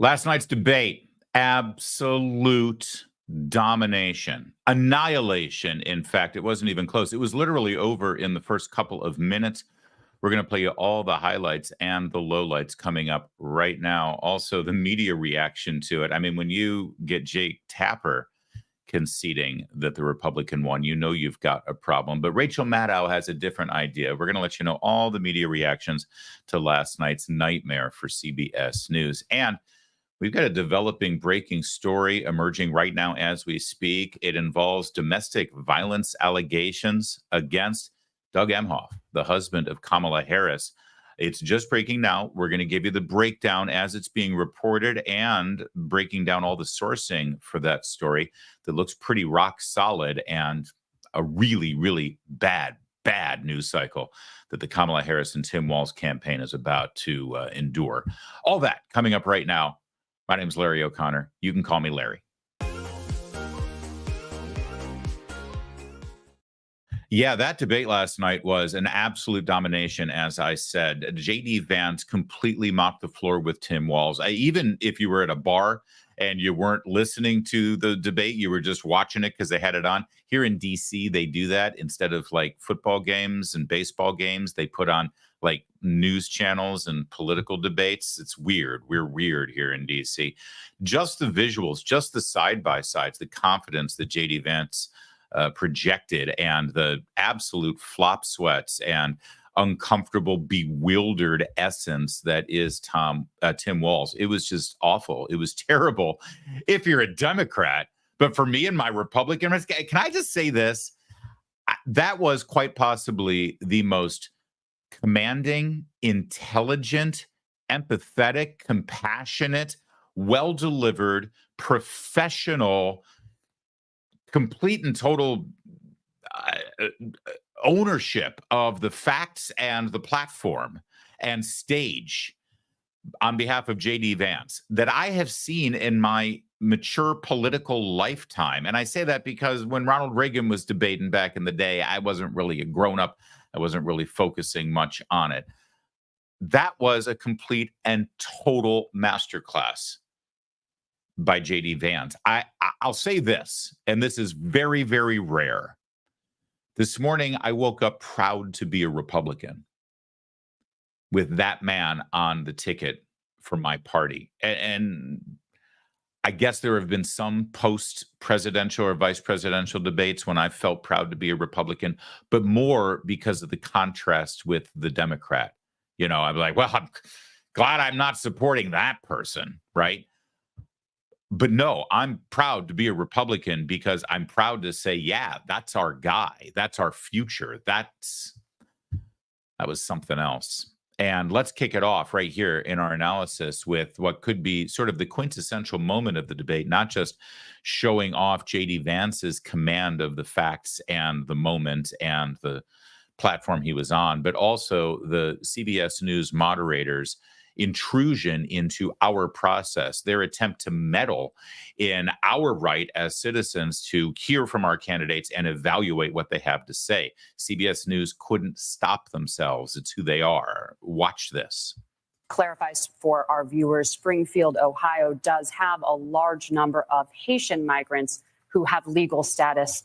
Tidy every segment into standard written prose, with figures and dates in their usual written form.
Last night's debate, absolute domination, annihilation. In fact, it wasn't even close. It was literally over in the first couple of minutes. We're going to play you all the highlights and the lowlights coming up right now. Also, the media reaction to it. I mean, when you get Jake Tapper conceding that the Republican won, you know you've got a problem. But Rachel Maddow has a different idea. We're going to let you know all the media reactions to last night's nightmare for CBS News. And we've got a developing breaking story emerging right now as we speak. It involves domestic violence allegations against Doug Emhoff, the husband of Kamala Harris. It's just breaking now. We're going to give you the breakdown as it's being reported and breaking down all the sourcing for that story that looks pretty rock solid and a really, really bad news cycle that the Kamala Harris and Tim Walz campaign is about to endure. All that coming up right now. My name is Larry O'Connor. You can call me Larry. Yeah, that debate last night was an absolute domination, as I said. JD Vance completely mopped the floor with Tim Walz. Even if you were at a bar and you weren't listening to the debate, you were just watching it because they had it on. Here in D.C., they do that. Instead of like football games and baseball games, they put on like news channels and political debates. It's weird. We're weird here in D.C. Just the visuals, just the side-by-sides, the confidence that JD Vance projected, and the absolute flop sweats and uncomfortable, bewildered essence that is Tim Walz. It was just awful. It was terrible if you're a Democrat. But for me and my Republican, can I just say this? That was quite possibly the most commanding, intelligent, empathetic, compassionate, well-delivered, professional, complete and total ownership of the facts and the platform and stage on behalf of JD Vance that I have seen in my mature political lifetime. And I say that because when Ronald Reagan was debating back in the day, I wasn't really a grown-up. I wasn't really focusing much on it. That was a complete and total masterclass by JD Vance. I'll say this, and this is very, very rare. This morning, I woke up proud to be a Republican with that man on the ticket for my party. And I guess there have been some post-presidential or vice presidential debates when I felt proud to be a Republican, but more because of the contrast with the Democrat. You know, I'm like, well, I'm glad I'm not supporting that person, right? But no, I'm proud to be a Republican because I'm proud to say, yeah, that's our guy. That's our future. That was something else. And let's kick it off right here in our analysis with what could be sort of the quintessential moment of the debate, not just showing off JD Vance's command of the facts and the moment and the platform he was on, but also the CBS News moderators' intrusion into our process, their attempt to meddle in our right as citizens to hear from our candidates and evaluate what they have to say. CBS News couldn't stop themselves. It's who they are. Watch this. Clarifies for our viewers, Springfield, Ohio does have a large number of Haitian migrants who have legal status,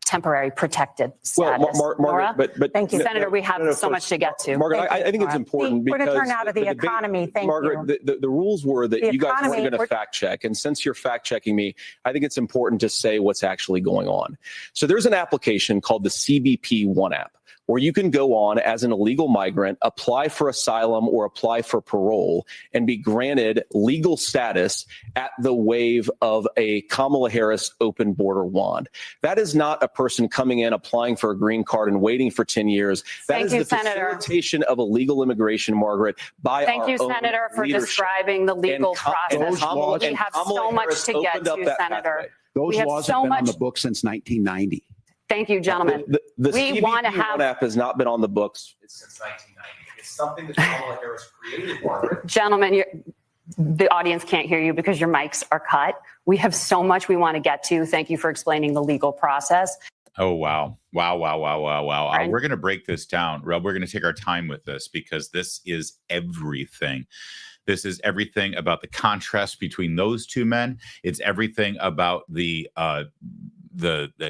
temporary protected status. Well, Margaret, but thank you, Senator. We have so much to get to. Margaret, I think it's important we're because going to turn out of the economy. Thank Margaret, you. The rules were that you guys weren't going to fact check, and since you're fact checking me, I think it's important to say what's actually going on. So there's an application called the CBP One app, where you can go on as an illegal migrant, apply for asylum or apply for parole, and be granted legal status at the wave of a Kamala Harris open border wand. That is not a person coming in, applying for a green card and waiting for 10 years. That is the facilitation of illegal immigration, Margaret, by our own leadership. Thank you, Senator, for describing the legal process. We have so much to get to, Senator. Those laws have been on the books since 1990. Thank you, gentlemen. The CBP One app has not been on the books since 1990. It's something that Kamala Harris created, Margaret. Gentlemen, the audience can't hear you because your mics are cut. We have so much we want to get to. Thank you for explaining the legal process. Oh, wow. Wow. We're going to break this down. We're going to take our time with this because this is everything. This is everything about the contrast between those two men. It's everything about the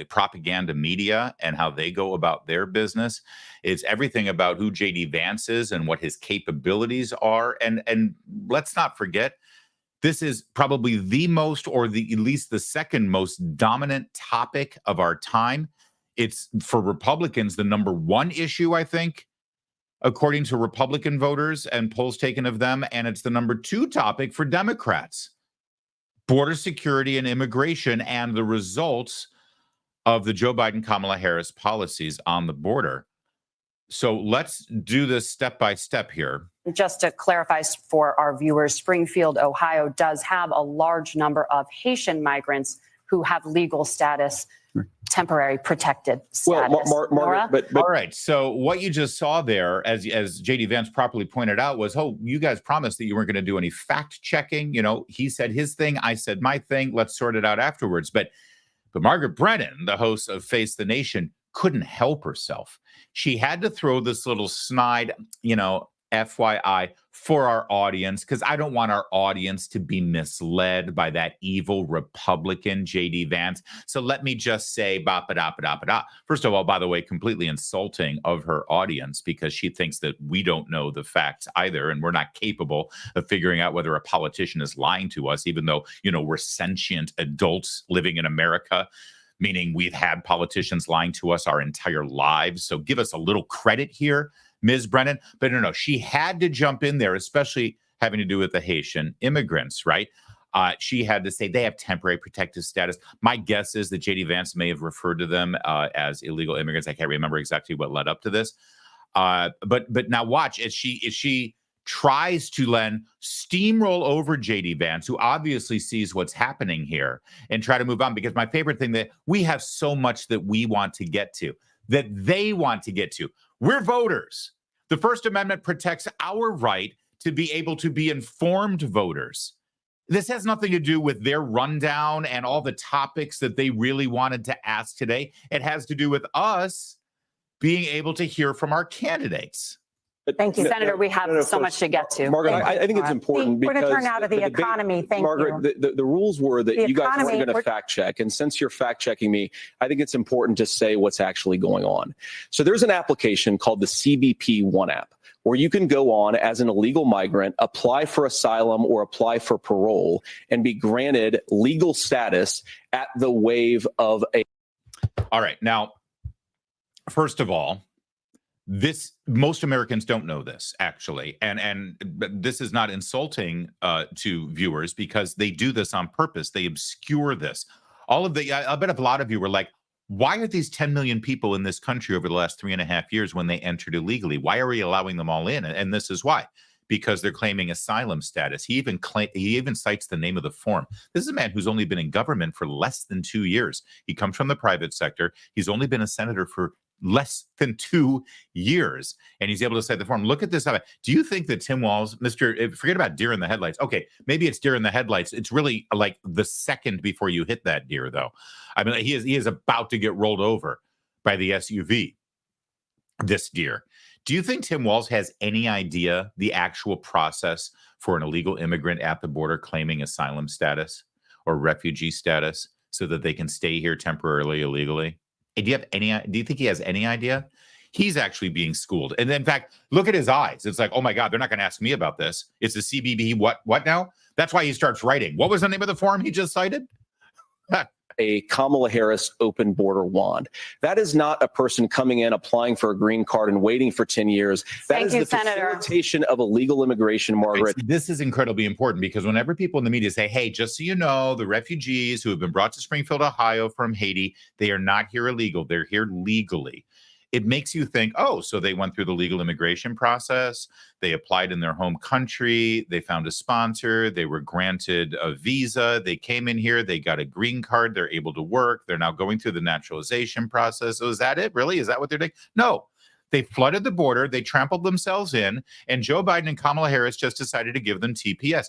propaganda media and how they go about their business. It's everything about who JD Vance is and what his capabilities are. And let's not forget, this is probably the most, or at least the second most dominant topic of our time. It's, for Republicans, the number one issue, I think, according to Republican voters and polls taken of them. And it's the number two topic for Democrats: border security and immigration, and the results of the Joe Biden, Kamala Harris policies on the border. So let's do this step by step here. Just to clarify for our viewers, Springfield, Ohio does have a large number of Haitian migrants who have legal status, temporary protected status. Well, Margaret, but all right. So what you just saw there, as JD Vance properly pointed out, was, oh, you guys promised that you weren't going to do any fact checking. You know, he said his thing, I said my thing. Let's sort it out afterwards. But Margaret Brennan, the host of Face the Nation, couldn't help herself. She had to throw this little snide, FYI, for our audience, because I don't want our audience to be misled by that evil Republican JD Vance. So let me just say, ba-ba-da-ba-da-ba-da. First of all, by the way, completely insulting of her audience, because she thinks that we don't know the facts either, and we're not capable of figuring out whether a politician is lying to us, even though, we're sentient adults living in America, meaning we've had politicians lying to us our entire lives. So give us a little credit here, Ms. Brennan. But no, she had to jump in there, especially having to do with the Haitian immigrants, right? She had to say they have temporary protective status. My guess is that JD Vance may have referred to them as illegal immigrants. I can't remember exactly what led up to this. But now watch, as she tries to then steamroll over JD Vance, who obviously sees what's happening here, and try to move on. Because my favorite thing, that we have so much that we want to get to, that they want to get to. We're voters. The First Amendment protects our right to be able to be informed voters. This has nothing to do with their rundown and all the topics that they really wanted to ask today. It has to do with us being able to hear from our candidates. Thank you, Senator. We have so much to get to. Margaret, I think it's important because we're going to turn now to the economy. Thank Margaret, you. The rules were that you guys weren't going to fact check. And since you're fact checking me, I think it's important to say what's actually going on. So there's an application called the CBP One app, where you can go on as an illegal migrant, apply for asylum or apply for parole, and be granted legal status at the wave of a. All right. Now, first of all, most Americans don't know this, actually, and this is not insulting to viewers, because they do this on purpose. They obscure this. I bet a lot of you were like, why are these 10 million people in this country over the last 3.5 years when they entered illegally? Why are we allowing them all in? And this is why. Because they're claiming asylum status. He even cites the name of the form. This is a man who's only been in government for less than 2 years. He comes from the private sector. He's only been a senator for less than 2 years, and he's able to cite the form. Look at this. Do you think that Tim Walz, forget about deer in the headlights. Okay, maybe it's deer in the headlights. It's really like the second before you hit that deer, though. I mean, he is about to get rolled over by the SUV, this deer. Do you think Tim Walz has any idea the actual process for an illegal immigrant at the border claiming asylum status or refugee status so that they can stay here temporarily illegally? Do you think he has any idea? He's actually being schooled. And in fact, look at his eyes. It's like, oh my God, they're not going to ask me about this. It's the CBP. What now? That's why he starts writing. What was the name of the form he just cited? A Kamala Harris open border wand. That is not a person coming in, applying for a green card and waiting for 10 years. That is the facilitation of illegal immigration, Margaret. This is incredibly important, because whenever people in the media say, hey, just so you know, the refugees who have been brought to Springfield, Ohio from Haiti, they are not here illegal. They're here legally. It makes you think, oh, so they went through the legal immigration process. They applied in their home country. They found a sponsor. They were granted a visa. They came in here. They got a green card. They're able to work. They're now going through the naturalization process. So is that it? Really? Is that what they're doing? No. They flooded the border. They trampled themselves in. And Joe Biden and Kamala Harris just decided to give them TPS,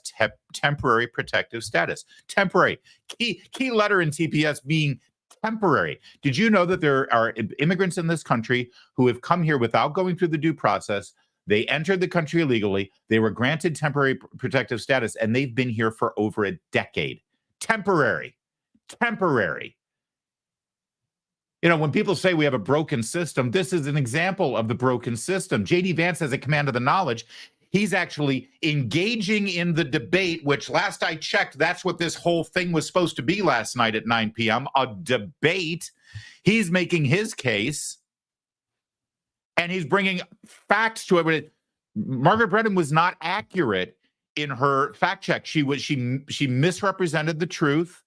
temporary protective status. Temporary. Key letter in TPS being temporary. Did you know that there are immigrants in this country who have come here without going through the due process? They entered the country illegally. They were granted temporary protective status, and they've been here for over a decade. Temporary. You know, when people say we have a broken system, this is an example of the broken system. JD Vance has a command of the knowledge. He's actually engaging in the debate, which last I checked, that's what this whole thing was supposed to be last night at 9 p.m., a debate. He's making his case, and he's bringing facts to it. But Margaret Brennan was not accurate in her fact check. She misrepresented the truth.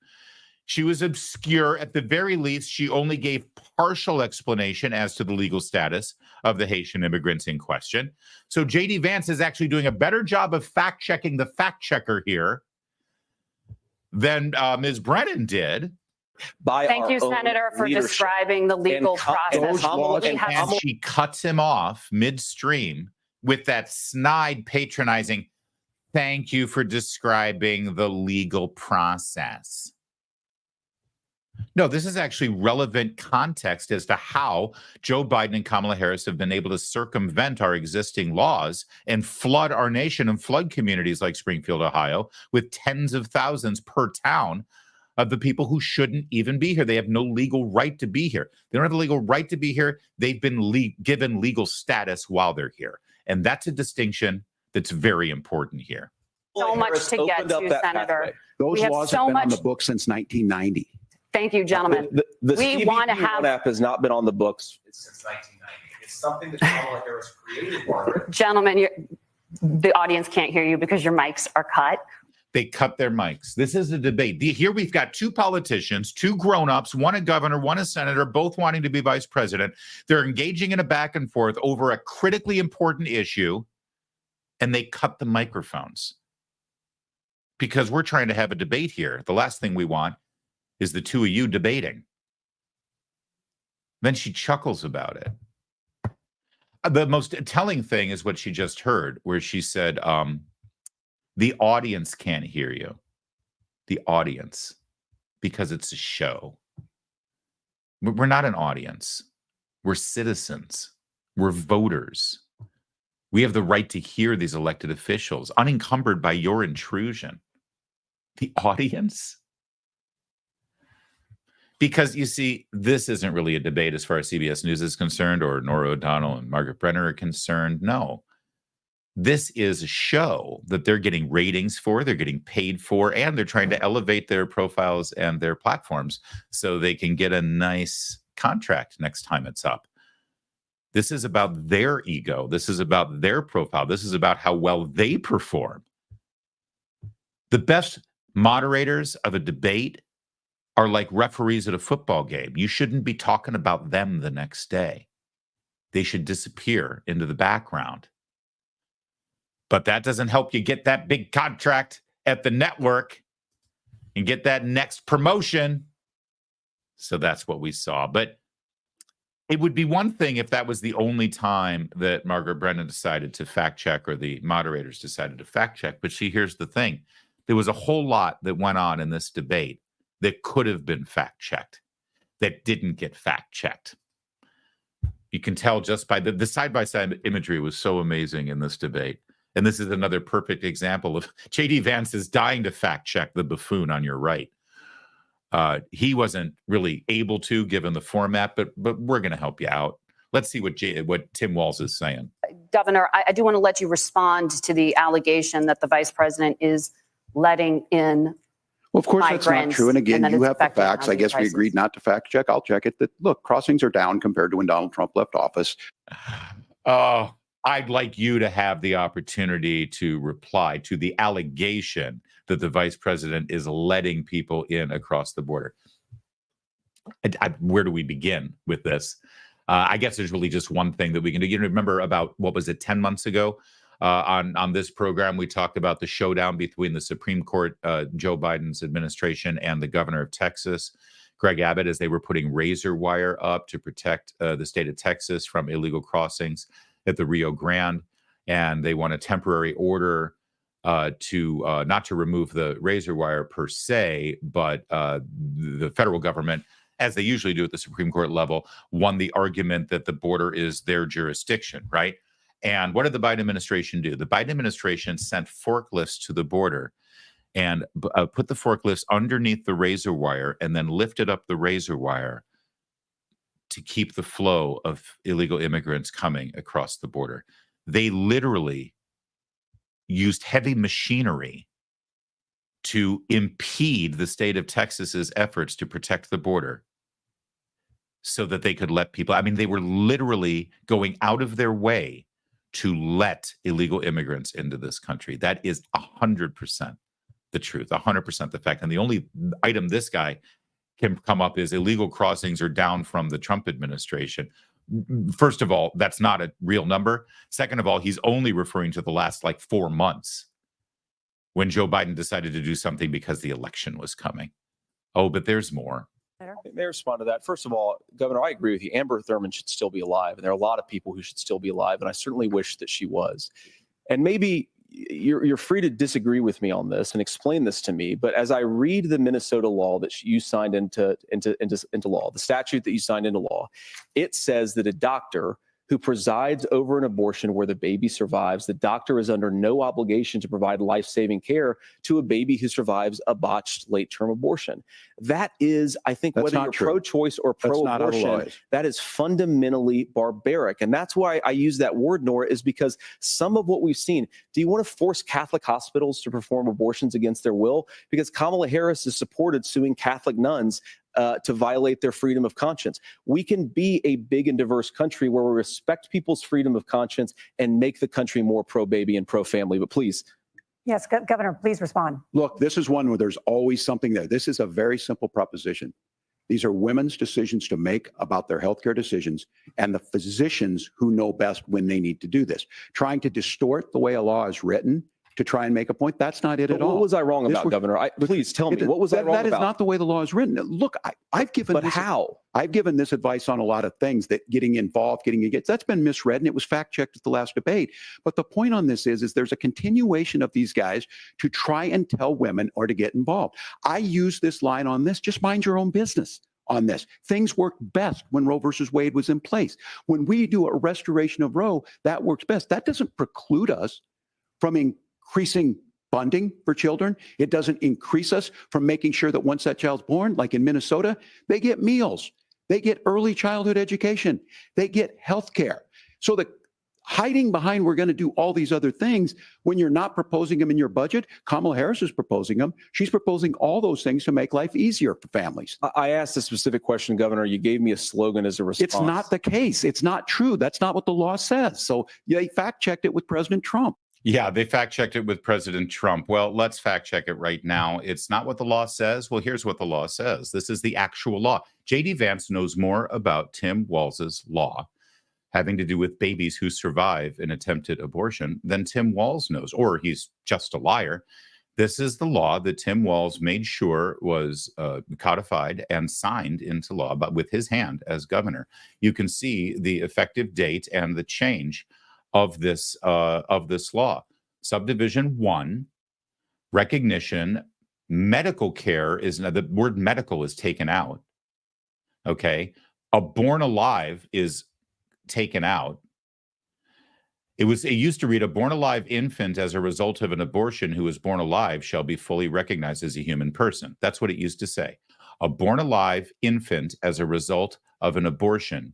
She was obscure. At the very least, she only gave partial explanation as to the legal status of the Haitian immigrants in question. So JD Vance is actually doing a better job of fact-checking the fact-checker here than Ms. Brennan did. Thank you, Senator, for describing the legal process. And she cuts him off midstream with that snide, patronizing, "Thank you for describing the legal process." No, this is actually relevant context as to how Joe Biden and Kamala Harris have been able to circumvent our existing laws and flood our nation and flood communities like Springfield, Ohio, with tens of thousands per town of the people who shouldn't even be here. They have no legal right to be here. They don't have the legal right to be here. They've been given legal status while they're here. And that's a distinction that's very important here. So much to get to, Senator. Those laws have been on the books since 1990. Thank you, gentlemen. The we want to have app has not been on the books since 1990. It's something that Kamala Harris created, Margaret. Gentlemen, the audience can't hear you because your mics are cut. They cut their mics. This is a debate. Here we've got two politicians, two grown-ups, one a governor, one a senator, both wanting to be vice president. They're engaging in a back and forth over a critically important issue, and they cut the microphones. Because we're trying to have a debate here. The last thing we want is the two of you debating. Then she chuckles about it. The most telling thing is what she just heard, where she said, the audience can't hear you. The audience, because it's a show. We're not an audience. We're citizens. We're voters. We have the right to hear these elected officials unencumbered by your intrusion. The audience? Because, you see, this isn't really a debate as far as CBS News is concerned or Norah O'Donnell and Margaret Brennan are concerned. No. This is a show that they're getting ratings for, they're getting paid for, and they're trying to elevate their profiles and their platforms so they can get a nice contract next time it's up. This is about their ego. This is about their profile. This is about how well they perform. The best moderators of a debate are like referees at a football game. You shouldn't be talking about them the next day. They should disappear into the background. But that doesn't help you get that big contract at the network and get that next promotion. So that's what we saw. But it would be one thing if that was the only time that Margaret Brennan decided to fact check or the moderators decided to fact check. But see, here's the thing. There was a whole lot that went on in this debate that could have been fact checked, that didn't get fact checked. You can tell just by the side-by-side imagery was so amazing in this debate. And this is another perfect example of JD Vance is dying to fact check the buffoon on your right. He wasn't really able to, given the format, but we're going to help you out. Let's see what Tim Walz is saying. Governor, I do want to let you respond to the allegation that the vice president is letting in. Well, of course, that's not true. And again, you have the facts. I guess we agreed not to fact check. I'll check it. That look, crossings are down compared to when Donald Trump left office. Oh, I'd like you to have the opportunity to reply to the allegation that the vice president is letting people in across the border. Where do we begin with this? I guess there's really just one thing that we can do. You remember about, what was it, 10 months ago? On this program, we talked about the showdown between the Supreme Court, Joe Biden's administration, and the governor of Texas, Greg Abbott, as they were putting razor wire up to protect the state of Texas from illegal crossings at the Rio Grande. And they want a temporary order to not to remove the razor wire per se, but the federal government, as they usually do at the Supreme Court level, won the argument that the border is their jurisdiction, right? And what did the Biden administration do? The Biden administration sent forklifts to the border and put the forklifts underneath the razor wire and then lifted up the razor wire to keep the flow of illegal immigrants coming across the border. They literally used heavy machinery to impede the state of Texas's efforts to protect the border so that they could let people. I mean, they were literally going out of their way to let illegal immigrants into this country. That is 100% the truth, 100% the fact. And the only item this guy can come up is illegal crossings are down from the Trump administration. First of all, that's not a real number. Second of all, he's only referring to the last like 4 months when Joe Biden decided to do something because the election was coming. Oh, but there's more. May I respond to that? First of all, Governor, I agree with you. Amber Thurman should still be alive, and there are a lot of people who should still be alive, and I certainly wish that she was. And maybe you're free to disagree with me on this and explain this to me, but as I read the Minnesota law that you signed into law, the statute that you signed into law, it says that a doctor who presides over an abortion where the baby survives, the doctor is under no obligation to provide life-saving care to a baby who survives a botched late-term abortion. That is, I think, whether you're pro-choice or pro-abortion, that is fundamentally barbaric. And that's why I use that word, Nora, is because some of what we've seen, do you want to force Catholic hospitals to perform abortions against their will? Because Kamala Harris has supported suing Catholic nuns to violate their freedom of conscience. We can be a big and diverse country where we respect people's freedom of conscience and make the country more pro-baby and pro-family. But please. Yes, Governor, please respond. Look, this is one where there's always something there. This is a very simple proposition. These are women's decisions to make about their healthcare decisions and the physicians who know best when they need to do this. Trying to distort the way a law is written to try and make a point, that's not it at all. What was I wrong about, Governor? Please tell me, what was I wrong about? That is not the way the law is written. Look, I've given But how? I've given this advice on a lot of things that getting involved, that's been misread, and it was fact-checked at the last debate. But the point on this is there's a continuation of these guys to try and tell women or to get involved. I use this line on this, just mind your own business on this. Things worked best when Roe versus Wade was in place. When we do a restoration of Roe, that works best. That doesn't preclude us from increasing funding for children. It doesn't increase us from making sure that once that child's born, like in Minnesota, they get meals, they get early childhood education, they get health care. So the hiding behind we're going to do all these other things when you're not proposing them in your budget, Kamala Harris is proposing them. She's proposing all those things to make life easier for families. I asked a specific question, Governor. You gave me a slogan as a response. It's not the case. It's not true. That's not what the law says. So they fact-checked it with President Trump. Yeah, they fact-checked it with President Trump. Well, let's fact-check it right now. It's not what the law says. Well, here's what the law says. This is the actual law. JD Vance knows more about Tim Walz's law having to do with babies who survive an attempted abortion than Tim Walz knows, or he's just a liar. This is the law that Tim Walz made sure was codified and signed into law, but with his hand as governor. You can see the effective date and the change of this law. Subdivision 1, recognition, medical care is, the word medical is taken out. Okay. A born alive is taken out. It used to read, a born alive infant as a result of an abortion who is born alive shall be fully recognized as a human person. That's what it used to say. A born alive infant as a result of an abortion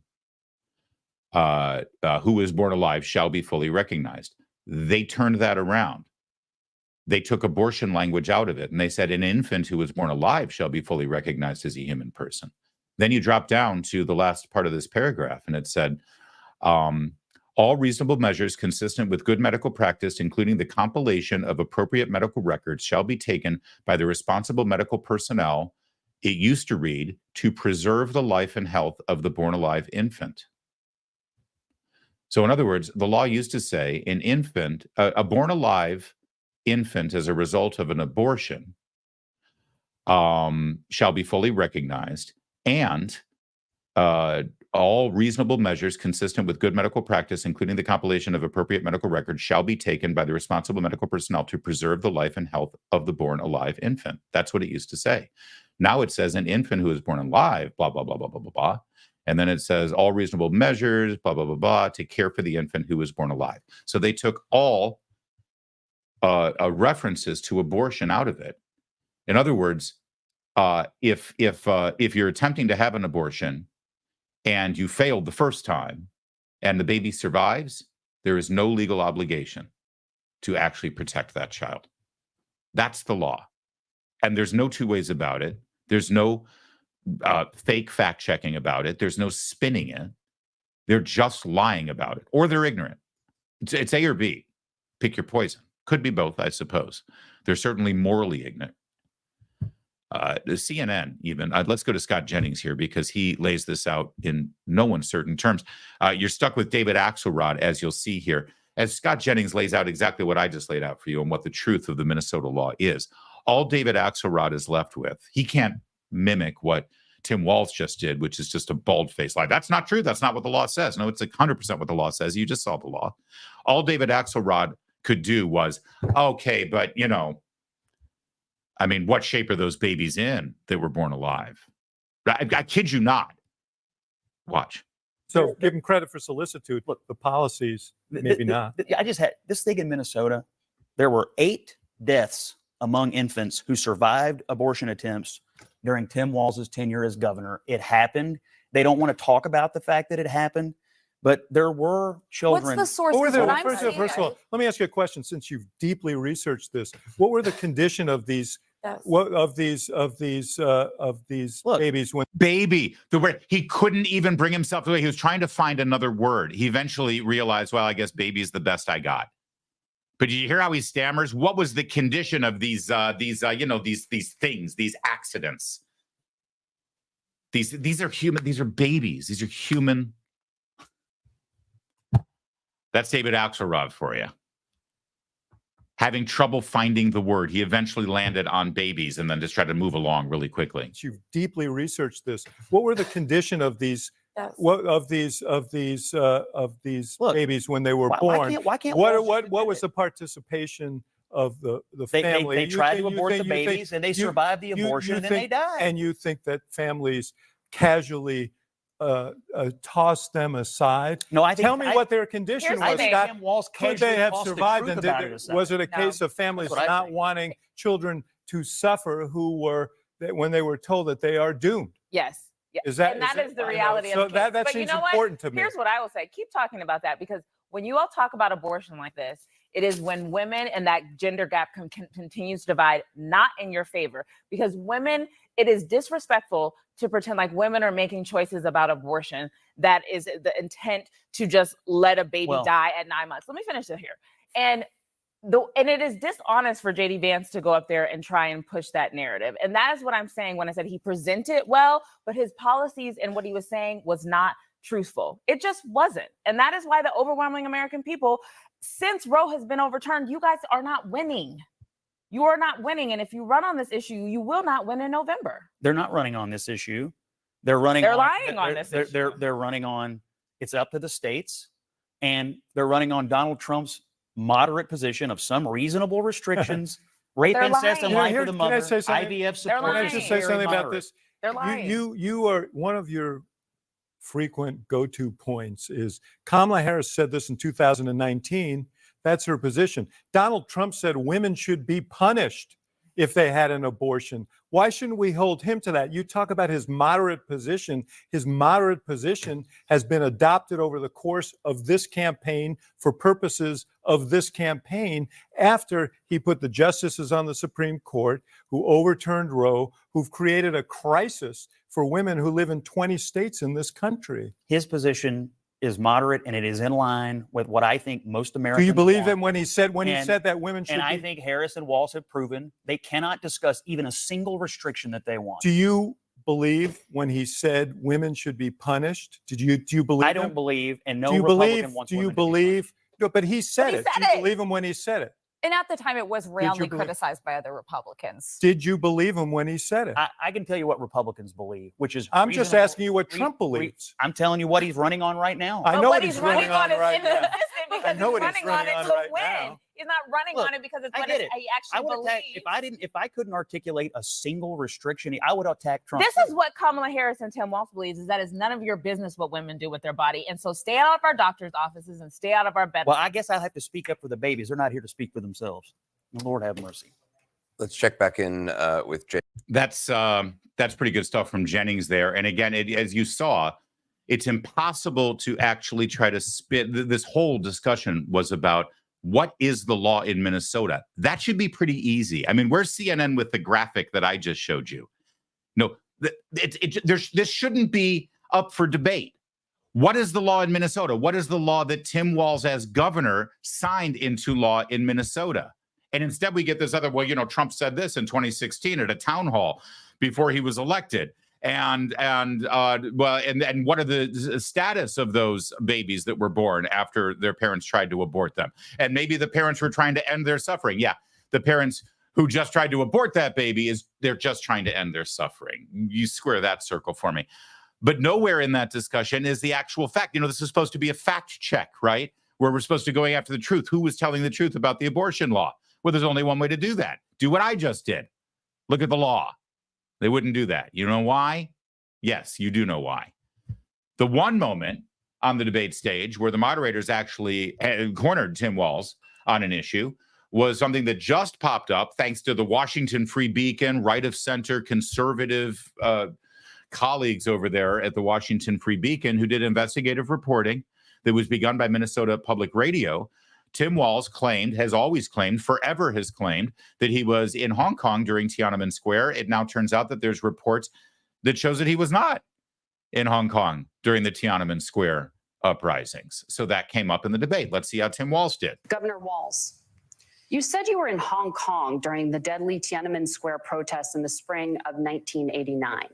who is born alive shall be fully recognized. They turned that around. They took abortion language out of it, and they said an infant who was born alive shall be fully recognized as a human person. Then you drop down to the last part of this paragraph, and it said, all reasonable measures consistent with good medical practice, including the compilation of appropriate medical records, shall be taken by the responsible medical personnel. It used to read, to preserve the life and health of the born alive infant. So in other words, the law used to say an infant, a born alive infant as a result of an abortion shall be fully recognized, and all reasonable measures consistent with good medical practice, including the compilation of appropriate medical records, shall be taken by the responsible medical personnel to preserve the life and health of the born alive infant. That's what it used to say. Now it says an infant who is born alive, blah, blah, blah, blah, blah, blah, blah. And then it says all reasonable measures, blah, blah, blah, blah, to care for the infant who was born alive. So they took all references to abortion out of it. In other words, if you're attempting to have an abortion and you failed the first time and the baby survives, there is no legal obligation to actually protect that child. That's the law. And there's no two ways about it. There's no fake fact checking about it. There's no spinning it. They're just lying about it, or they're ignorant. It's A or B. Pick your poison. Could be both, I suppose. They're certainly morally ignorant. The CNN even, let's go to Scott Jennings here because he lays this out in no uncertain terms. You're stuck with David Axelrod, as you'll see here, as Scott Jennings lays out exactly what I just laid out for you and what the truth of the Minnesota law is. All David Axelrod is left with, he can't mimic what Tim Walz just did, which is just a bald-faced lie. That's not true. That's not what the law says. No, it's like 100% what the law says. You just saw the law. All David Axelrod could do was, okay, but, you know, I mean, what shape are those babies in that were born alive? I kid you not. Watch. So give them credit for solicitude. Look, the policies, maybe not. I just had this thing in Minnesota. There were 8 deaths among infants who survived abortion attempts during Tim Walz's tenure as governor. It happened. They don't want to talk about the fact that it happened, but there were children. What's the source? What were the, What I'm first of all, let me ask you a question. Since you've deeply researched this, what were the condition of these? What of these Look, babies when Baby, the word, he couldn't even bring himself to it. He was trying to find another word. He eventually realized, well, I guess baby is the best I got. But did you hear how he stammers? What was the condition of these things, these accidents? These are human. These are babies. These are human. That's David Axelrod for you. Having trouble finding the word. He eventually landed on babies and then just tried to move along really quickly. you've deeply researched this? What were the condition of these? What of these Look, babies when they were born? Why can't What was the participation of the family? They tried to abort the babies and they survived the abortion and then they died. And you think that families casually tossed them aside? No, I think. Tell me what their condition I was, think Scott. Tim Walz Could they casually have tossed the survived? truth And about it aside. was it a case of families That's what I not think. wanting children to suffer when they were told that they are doomed? Yes. Yeah. Is that and that is the I know. reality So of the case. that But seems you know what? important to me. Here's what I will say. Keep talking about that because when you all talk about abortion like this, it is when women and that gender gap continues to divide, not in your favor. Because women, it is disrespectful to pretend like women are making choices about abortion. That is the intent to just let a baby die at 9 months. Let me finish it here. And it is dishonest for JD Vance to go up there and try and push that narrative. And that is what I'm saying when I said he presented well, but his policies and what he was saying was not truthful. It just wasn't. And that is why the overwhelming American people, since Roe has been overturned, you guys are not winning. You are not winning. And if you run on this issue, you will not win in November. They're not running on this issue. They're running. They're lying on this issue. They're running on. It's up to the states, and they're running on Donald Trump's moderate position of some reasonable restrictions, rape, They're incest, and lying. life for the Can I mother, say something? IVF support. Can I just say something about this? They're lying. You are one of your frequent go-to points is Kamala Harris said this in 2019. That's her position. Donald Trump said women should be punished if they had an abortion. Why shouldn't we hold him to that? You talk about his moderate position. His moderate position has been adopted over the course of this campaign for purposes of this campaign after he put the justices on the Supreme Court who overturned Roe, who've created a crisis for women who live in 20 states in this country. His position is moderate, and it is in line with what I think most Americans Do you believe want. him when he said that women should And I be? think Harris and Walz have proven they cannot discuss even a single restriction that they want. Do you believe when he said women should be punished? Do you believe I don't him? believe, and no Do you Republican believe? wants Do you women to be believe? No, but he said he it. said Do you it. believe him when he said it? And at the time, it was roundly believe- criticized by other Republicans. Did you believe him when he said it? I can tell you what Republicans believe, which is I'm just reasonable. asking you what Trump believes. I'm telling you what he's running on right now. I But know what what he's running on right now. Because I know he's what he's running on running it on to right win. now. He's not running Look, on it because it's I what get it. he I actually would attack believes. if I couldn't articulate a single restriction, I would attack Trump. This is what Kamala Harris and Tim Walz believes, is that it's none of your business what women do with their body. And so stay out of our doctor's offices and stay out of our bedrooms. Well, I guess I'll have to speak up for the babies. They're not here to speak for themselves. Lord have mercy. Let's check back in with Jay. That's pretty good stuff from Jennings there. And again, as you saw, it's impossible to actually try to spit. This whole discussion was about what is the law in Minnesota. That should be pretty easy. I mean, where's CNN with the graphic that I just showed you? No, this shouldn't be up for debate. What is the law in Minnesota? What is the law that Tim Walz as governor signed into law in Minnesota? And instead we get this other, well, Trump said this in 2016 at a town hall before he was elected. And what are the status of those babies that were born after their parents tried to abort them? And maybe the parents were trying to end their suffering. Yeah, the parents who just tried to abort that baby they're just trying to end their suffering. You square that circle for me. But nowhere in that discussion is the actual fact. This is supposed to be a fact check, right? Where we're supposed to go after the truth. Who was telling the truth about the abortion law? Well, there's only one way to do that. Do what I just did. Look at the law. They wouldn't do that. You know why? Yes, you do know why. The one moment on the debate stage where the moderators actually cornered Tim Walz on an issue was something that just popped up thanks to the Washington Free Beacon, right of center, conservative colleagues over there at the Washington Free Beacon who did investigative reporting that was begun by Minnesota Public Radio. Tim Walz has always claimed, forever has claimed, that he was in Hong Kong during Tiananmen Square. It now turns out that there's reports that shows that he was not in Hong Kong during the Tiananmen Square uprisings. So that came up in the debate. Let's see how Tim Walz did. Governor Walz, you said you were in Hong Kong during the deadly Tiananmen Square protests in the spring of 1989.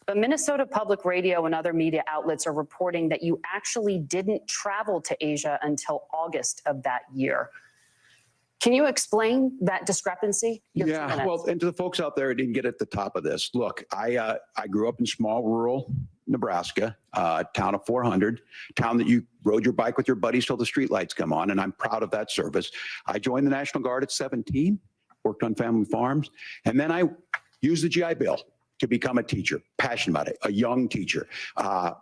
But Minnesota Public Radio and other media outlets are reporting that you actually didn't travel to Asia until August of that year. Can you explain that discrepancy? Yeah, well, and to the folks out there who didn't get at the top of this, look, I grew up in small rural Nebraska, town of 400, town that you rode your bike with your buddies till the streetlights come on, and I'm proud of that service. I joined the National Guard at 17, worked on family farms, and then I used the GI Bill to become a teacher, passionate about it, a young teacher.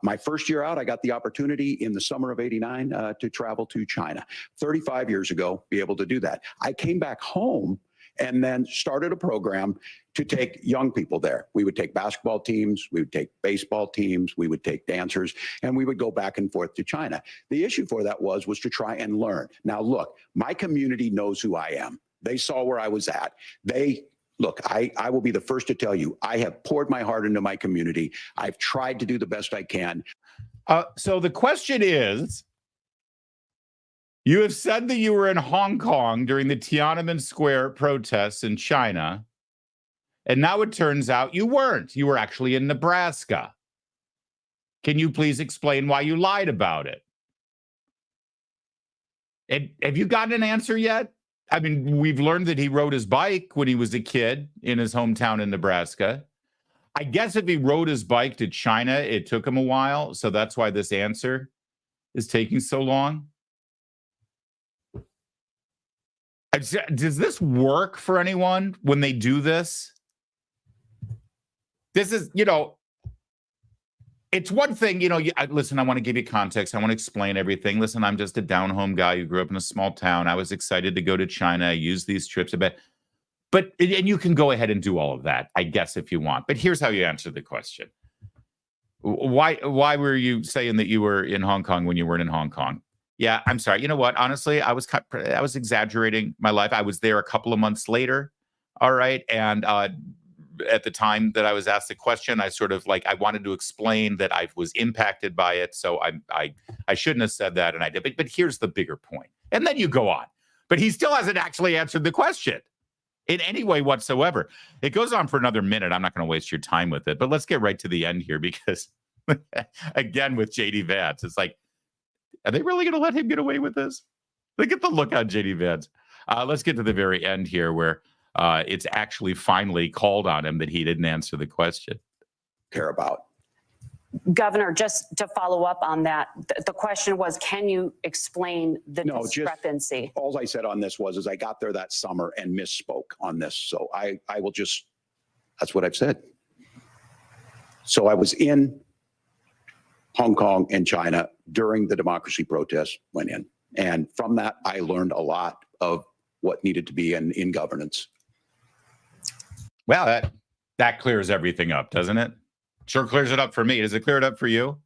My first year out, I got the opportunity in the summer of '89 to travel to China. 35 years ago, be able to do that. I came back home and then started a program to take young people there. We would take basketball teams, we would take baseball teams, we would take dancers, and we would go back and forth to China. The issue for that was to try and learn. Now, look, my community knows who I am. They saw where I was at. Look, I will be the first to tell you, I have poured my heart into my community. I've tried to do the best I can. So the question is, you have said that you were in Hong Kong during the Tiananmen Square protests in China, and now it turns out you weren't. You were actually in Nebraska. Can you please explain why you lied about it? And have you gotten an answer yet? I mean, we've learned that he rode his bike when he was a kid in his hometown in Nebraska. I guess if he rode his bike to China, it took him a while. So that's why this answer is taking so long. Does this work for anyone when they do this? This is, it's one thing, listen, I want to give you context. I want to explain everything. Listen, I'm just a down-home guy who grew up in a small town. I was excited to go to China. I used these trips a bit. And you can go ahead and do all of that, I guess, if you want. But here's how you answer the question. Why were you saying that you were in Hong Kong when you weren't in Hong Kong? Yeah, I'm sorry. You know what? Honestly, I was exaggerating my life. I was there a couple of months later. All right. And at the time that I was asked the question, I I wanted to explain that I was impacted by it. So I shouldn't have said that. And I did. But here's the bigger point. And then you go on. But he still hasn't actually answered the question in any way whatsoever. It goes on for another minute. I'm not going to waste your time with it. But let's get right to the end here because, again, with JD Vance, it's like, are they really going to let him get away with this? Look at the look on JD Vance. Let's get to the very end here where it's actually finally called on him that he didn't answer the question. Care about. Governor, just to follow up on that, the question was, can you explain the No, just- discrepancy? All I said on this was I got there that summer and misspoke on this. So I will just, that's what I've said. So I was in Hong Kong and China during the democracy protests, went in. And from that, I learned a lot of what needed to be in governance. Well, that clears everything up, doesn't it? Sure clears it up for me. Does it clear it up for you?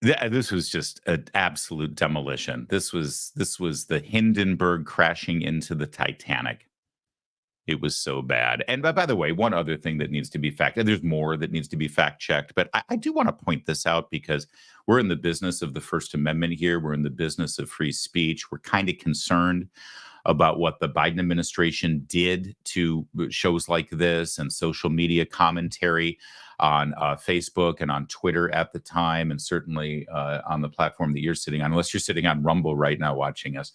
This was just an absolute demolition. This was the Hindenburg crashing into the Titanic. It was so bad. And by the way, one other thing that needs to be there's more that needs to be fact checked, but I do want to point this out because we're in the business of the First Amendment here. We're in the business of free speech. We're kind of concerned about what the Biden administration did to shows like this and social media commentary on Facebook and on Twitter at the time, and certainly on the platform that you're sitting on, unless you're sitting on Rumble right now watching us.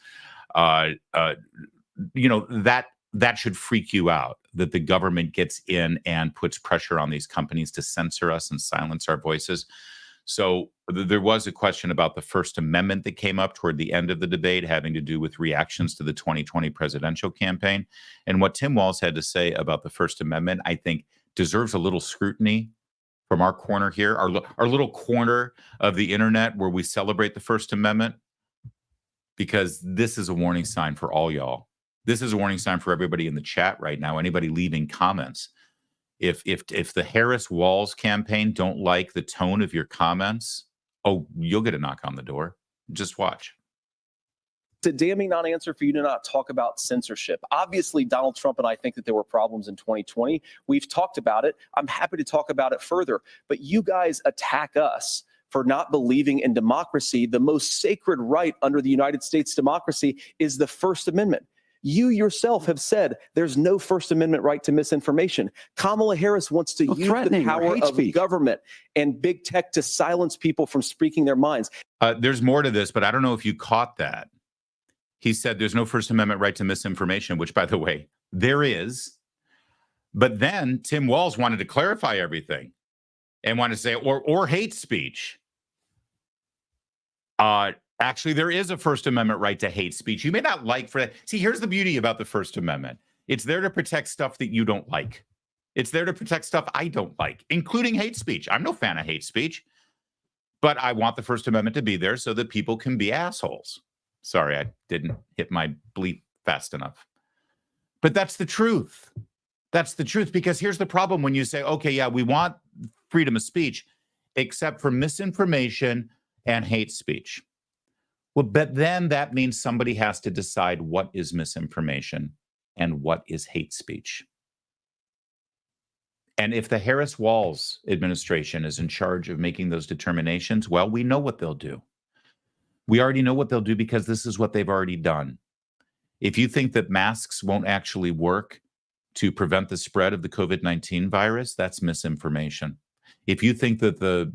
That should freak you out, that the government gets in and puts pressure on these companies to censor us and silence our voices. So there was a question about the First Amendment that came up toward the end of the debate, having to do with reactions to the 2020 presidential campaign. And what Tim Walz had to say about the First Amendment, I think, deserves a little scrutiny from our corner here, our little corner of the internet where we celebrate the First Amendment, because this is a warning sign for all y'all. This is a warning sign for everybody in the chat right now, anybody leaving comments. If the Harris-Walz campaign don't like the tone of your comments, oh, you'll get a knock on the door. Just watch. It's a damning non-answer for you to not talk about censorship. Obviously, Donald Trump and I think that there were problems in 2020. We've talked about it. I'm happy to talk about it further. But you guys attack us for not believing in democracy. The most sacred right under the United States democracy is the First Amendment. You yourself have said there's no First Amendment right to misinformation. Kamala Harris wants to use the power of government and big tech to silence people from speaking their minds. There's more to this, but I don't know if you caught that. He said there's no First Amendment right to misinformation, which, by the way, there is. But then Tim Walz wanted to clarify everything and wanted to say, or hate speech. Actually, there is a First Amendment right to hate speech. You may not like for that. See, here's the beauty about the First Amendment. It's there to protect stuff that you don't like. It's there to protect stuff I don't like, including hate speech. I'm no fan of hate speech, but I want the First Amendment to be there so that people can be assholes. Sorry, I didn't hit my bleep fast enough. But that's the truth. That's the truth, because here's the problem when you say, okay, yeah, we want freedom of speech, except for misinformation and hate speech. Well, but then that means somebody has to decide what is misinformation and what is hate speech. And if the Harris-Walz administration is in charge of making those determinations, well, we know what they'll do. We already know what they'll do because this is what they've already done. If you think that masks won't actually work to prevent the spread of the COVID-19 virus, that's misinformation. If you think that the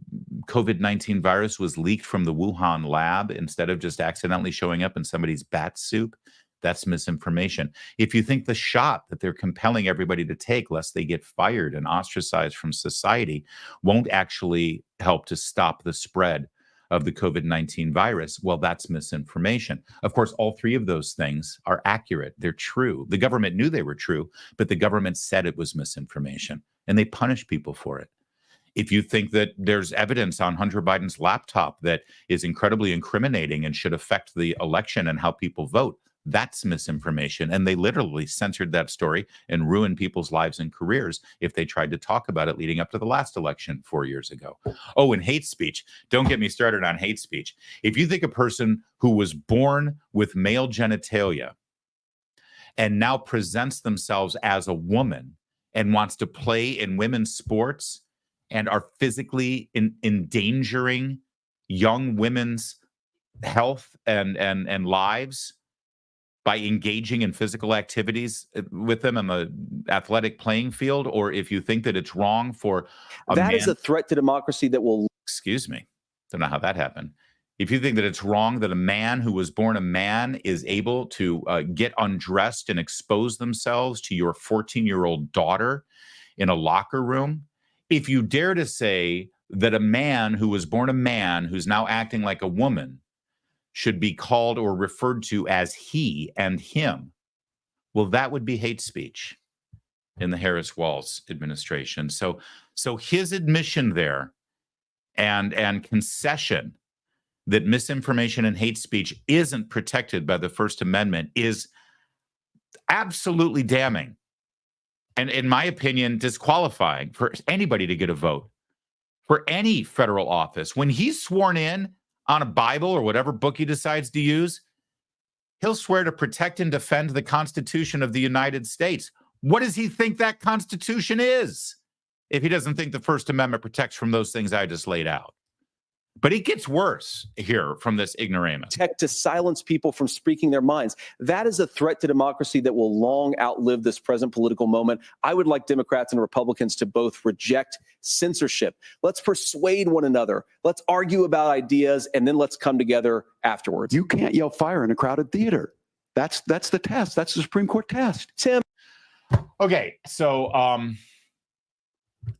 COVID-19 virus was leaked from the Wuhan lab instead of just accidentally showing up in somebody's bat soup, that's misinformation. If you think the shot that they're compelling everybody to take lest they get fired and ostracized from society won't actually help to stop the spread of the COVID-19 virus, well, that's misinformation. Of course, all three of those things are accurate. They're true. The government knew they were true, but the government said it was misinformation, and they punish people for it. If you think that there's evidence on Hunter Biden's laptop that is incredibly incriminating and should affect the election and how people vote, that's misinformation. And they literally censored that story and ruined people's lives and careers if they tried to talk about it leading up to the last election 4 years ago. Oh, and hate speech. Don't get me started on hate speech. If you think a person who was born with male genitalia and now presents themselves as a woman and wants to play in women's sports and are physically endangering young women's health and lives by engaging in physical activities with them on the athletic playing field, or if you think that it's wrong for that is a threat to democracy that will... Excuse me. Don't know how that happened. If you think that it's wrong that a man who was born a man is able to get undressed and expose themselves to your 14-year-old daughter in a locker room, if you dare to say that a man who was born a man who's now acting like a woman should be called or referred to as he and him, well, that would be hate speech in the Harris-Walz administration. So his admission there and concession that misinformation and hate speech isn't protected by the First Amendment is absolutely damning. And in my opinion, disqualifying for anybody to get a vote for any federal office. When he's sworn in on a Bible or whatever book he decides to use, he'll swear to protect and defend the Constitution of the United States. What does he think that Constitution is if he doesn't think the First Amendment protects from those things I just laid out? But it gets worse here from this ignoramus. Tech to silence people from speaking their minds. That is a threat to democracy that will long outlive this present political moment. I would like Democrats and Republicans to both reject censorship. Let's persuade one another. Let's argue about ideas, and then let's come together afterwards. You can't yell fire in a crowded theater. That's the test. That's the Supreme Court test. Tim. Okay, so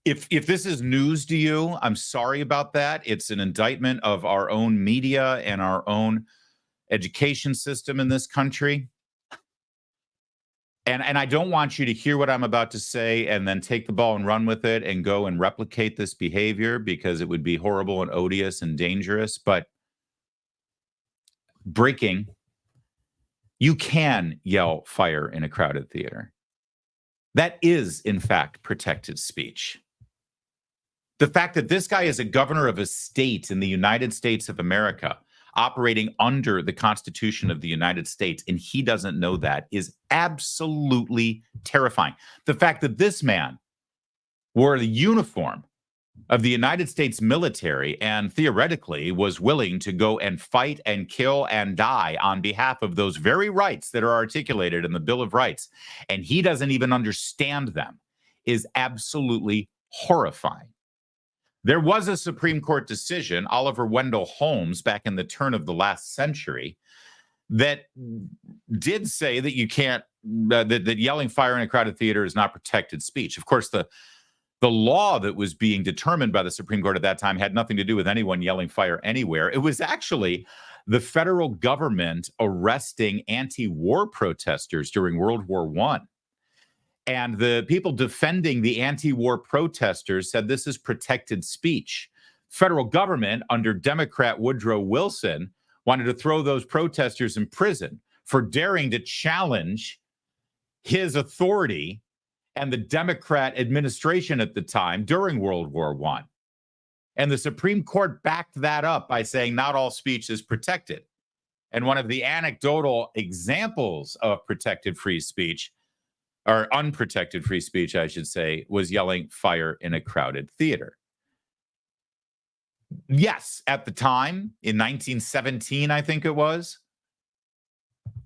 if this is news to you, I'm sorry about that. It's an indictment of our own media and our own education system in this country. And I don't want you to hear what I'm about to say and then take the ball and run with it and go and replicate this behavior, because it would be horrible and odious and dangerous. But breaking, you can yell fire in a crowded theater. That is, in fact, protected speech. The fact that this guy is a governor of a state in the United States of America, operating under the Constitution of the United States, and he doesn't know that, is absolutely terrifying. The fact that this man wore the uniform of the United States military and theoretically was willing to go and fight and kill and die on behalf of those very rights that are articulated in the Bill of Rights, and he doesn't even understand them, is absolutely horrifying. There was a Supreme Court decision, Oliver Wendell Holmes, back in the turn of the last century, that did say that you can't, that yelling fire in a crowded theater is not protected speech. Of course, the law that was being determined by the Supreme Court at that time had nothing to do with anyone yelling fire anywhere. It was actually the federal government arresting anti-war protesters during World War I. And the people defending the anti-war protesters said this is protected speech. Federal government under Democrat Woodrow Wilson wanted to throw those protesters in prison for daring to challenge his authority and the Democrat administration at the time during World War I. And the Supreme Court backed that up by saying not all speech is protected. And one of the anecdotal examples of protected free speech, or unprotected free speech, I should say, was yelling fire in a crowded theater. Yes, at the time, in 1917, I think it was,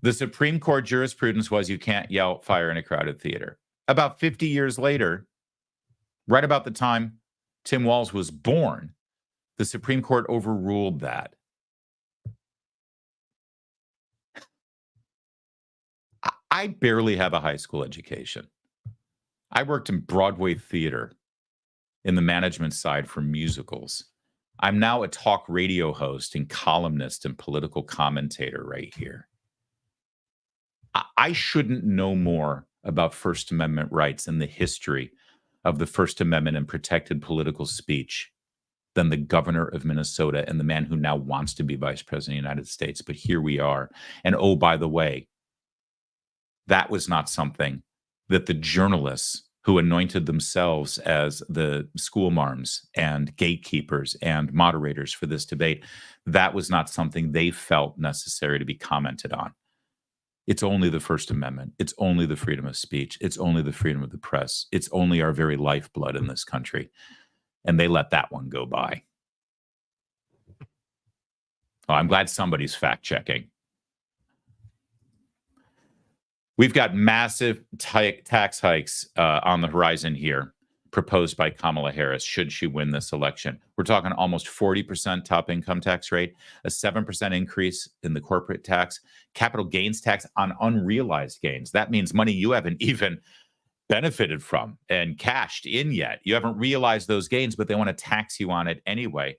the Supreme Court jurisprudence was you can't yell fire in a crowded theater. About 50 years later, right about the time Tim Walz was born, the Supreme Court overruled that. I barely have a high school education. I worked in Broadway theater in the management side for musicals. I'm now a talk radio host and columnist and political commentator right here. I shouldn't know more about First Amendment rights and the history of the First Amendment and protected political speech than the governor of Minnesota and the man who now wants to be vice president of the United States. But here we are. And oh, by the way, that was not something that the journalists who anointed themselves as the schoolmarms and gatekeepers and moderators for this debate, that was not something they felt necessary to be commented on. It's only the First Amendment. It's only the freedom of speech. It's only the freedom of the press. It's only our very lifeblood in this country. And they let that one go by. Oh, I'm glad somebody's fact-checking. We've got massive tax hikes on the horizon here, proposed by Kamala Harris, should she win this election. We're talking almost 40% top income tax rate, a 7% increase in the corporate tax, capital gains tax on unrealized gains. That means money you haven't even benefited from and cashed in yet. You haven't realized those gains, but they want to tax you on it anyway.